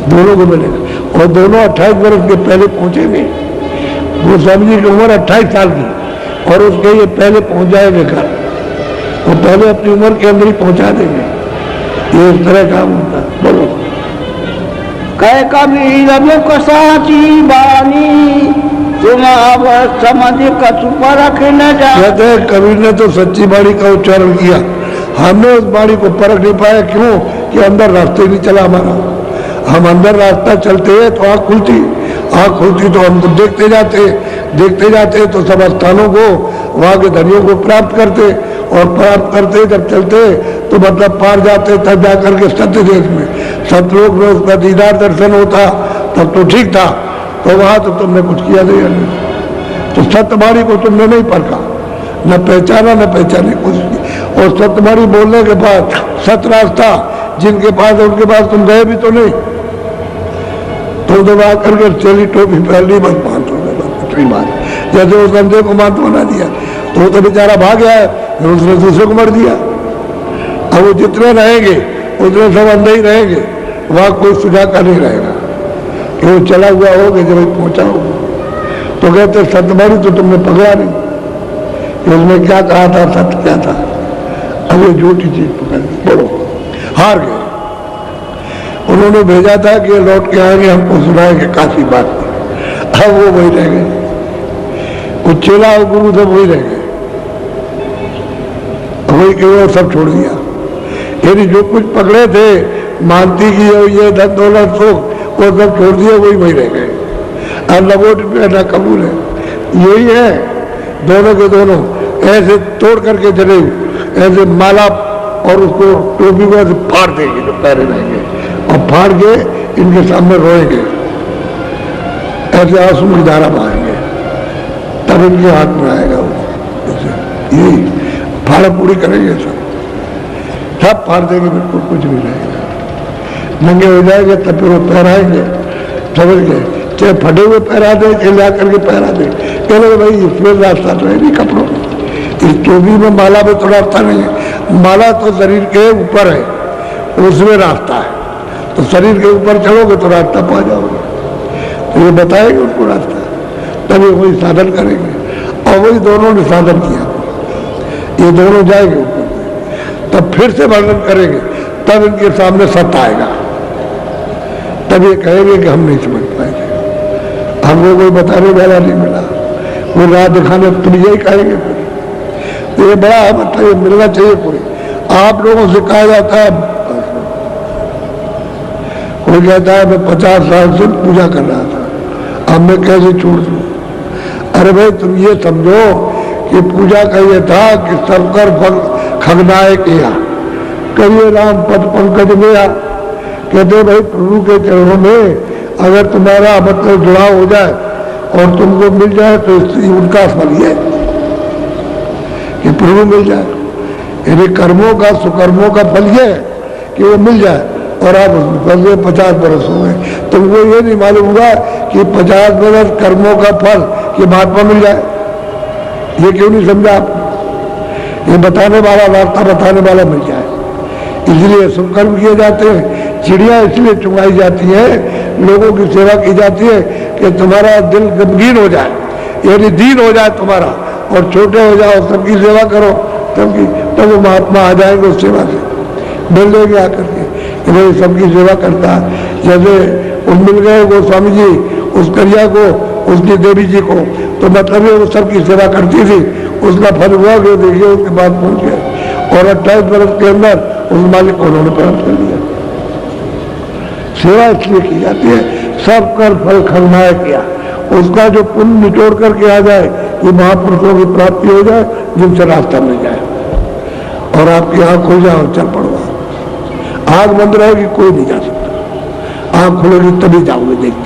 दोनों को मिलेगा। और दोनों 28 वर्ष के पहले पहुंचेंगे। गोस्वामी जी की उम्र 28 साल की, और उसके ये पहले पहुंच जाएंगे घर, वो पहले अपनी उम्र के अंदर ही पहुंचा देंगे। ये इस तरह काम होता है। बोलो। कह कबीर मुख साची बानी, तुम अब समझ कछु परख न जा। कहते हैं कबीर ने तो सच्ची बाणी का उच्चारण किया, हमने उस बाणी को परख नहीं पाया। क्यों? कि अंदर रास्ते नहीं चला हमारा। हम अंदर रास्ता चलते हैं तो आँख खुलती तो हम तो देखते जाते तो सब स्थानों को, वहाँ के धनियों को प्राप्त करते, और प्राप्त करते जब चलते तो मतलब पार जाते, तब जाकर के सत्य देश में सतलोक में उसका दीदार दर्शन होता, तब तो ठीक था। तो वहाँ तो तुमने कुछ किया नहीं, तो सत्यवाणी को तुमने नहीं परखा, न पहचाना न पहचाने कोशिश की। और सत्यवाणी बोलने के बाद सत्य रास्ता जिनके पास है उनके पास तुम गए भी तो नहीं। तुम तो वहाँ करके चली टोपी पहली मत मानते बात, जैसे उस अंधे को मानते बना दिया तो वो तो बेचारा भाग गया है, फिर उसने दूसरे को मर दिया। अब वो जितने रहेंगे उतने सब अंधे ही रहेंगे, वहाँ कोई सुझाव का नहीं रहेगा कि वो चला हुआ होगा जब पहुंचा होगा। तो कहते सत्यवाणी तो तुमने पकड़ा नहीं कि उसमें क्या कहा था, सत्य क्या था। अब ये झूठी चीज पकड़ ली, बोलो हार गए। उन्होंने भेजा था कि लौट के आएंगे, हमको सुनाएंगे काफी बात। अब वो वही रह गए, वो चेला और गुरु सब वही रह गए, वही के वो सब छोड़ दिया। यानी जो कुछ पकड़े थे मानती की ये धन दौलत सुख, वो सब छोड़ दिए, वही रह गए। और लबोट पे न कबूल है, यही है दोनों के दोनों ऐसे तोड़ करके चले, ऐसे माला और उसको टोपी को ऐसे फाड़ देंगे जो पैरे रहेंगे, और फाड़ के इनके सामने रोएंगे, ऐसे आंसू की धारा बहाएंगे, तब इनके हाथ में आएगा वो। यही फाड़ा पूरी करेंगे, सब फाड़ देंगे, बिल्कुल कुछ नहीं रहेगा। नंगे हो जाएंगे तब फिर वो पहराएंगे, समझ गए? चाहे फटे हुए पहरा दे, चाहे ला करके पहरा दे, कहने भाई इसमें रास्ता तो है नहीं कपड़ों, इस टोपी में माला में तो रास्ता नहीं है। माला तो शरीर के ऊपर है, उसमें रास्ता है, तो शरीर के ऊपर चढ़ोगे तो रास्ता पा जाओगे। तो ये बताएंगे उनको रास्ता, तभी वही साधन करेंगे। और वही दोनों ने साधन किया, ये दोनों जाएंगे ऊपर, तब फिर से वर्णन करेंगे, तब इनके सामने सत्य आएगा, तब ये कहेंगे कि हम नहीं समझ पाएंगे, हमको कोई बताने वाला नहीं मिला, वो राह दिखाने, तुम यही कहेंगे। फिर तो ये बड़ा मतलब ये मिलना चाहिए पूरी। आप लोगों से कहा जाता है, कोई कहता है मैं 50 साल से पूजा कर रहा था, अब मैं कैसे छोड़ दूं? अरे भाई तुम ये समझो कि पूजा का ये था कि सबकर फल खगनाए किया, करिए राम पद पंकज में। कहते भाई प्रभु के चरणों में अगर तुम्हारा मतलब जुड़ाव हो जाए और तुमको मिल जाए तो उनका फल है कि प्रभु मिल जाए। यानी कर्मों का सुकर्मों का फल ये है कि वो मिल जाए, और आप उसमें फल गए 50 बरस हो गए, तुमको ये नहीं मालूम हुआ कि 50 बरस कर्मों का फल कि महात्मा मिल जाए। ये क्यों नहीं समझा आप? ये बताने वाला, वार्ता बताने वाला मिल जाए, इसलिए सुकर्म किए जाते हैं। चिड़िया इसलिए चुंगाई जाती है, लोगों की सेवा की जाती है कि तुम्हारा दिल गमगीन हो जाए, यानी दीन हो जाए तुम्हारा, और छोटे हो जाओ, सबकी सेवा करो, सबकी, तब वो महात्मा आ जाएंगे उस सेवा से, मिल देंगे आकर के कि भाई सबकी सेवा करता है। जैसे उन मिल गए गोस्वामी जी उस कन्या को, उसकी देवी जी को, तो मतलब ये वो सबकी सेवा करती थी, उसका फल हुआ कि देखिए उसके बाद पहुंच गए, और 28 वर्ष के अंदर उस मालिक को उन्होंने प्राप्त कर लिया। सेवा इसलिए की जाती है, सब कर फल खगनाए किया, उसका जो पुण्य निचोड़ करके आ जाए, ये महापुरुषों की प्राप्ति हो जाए, जिनसे रास्ता मिल जाए, और आपकी आंख खुल जाए और चल पड़ो। आंख बंद रहेगी कोई नहीं जा सकता, आंख खुलेगी तभी जाओगे देखते।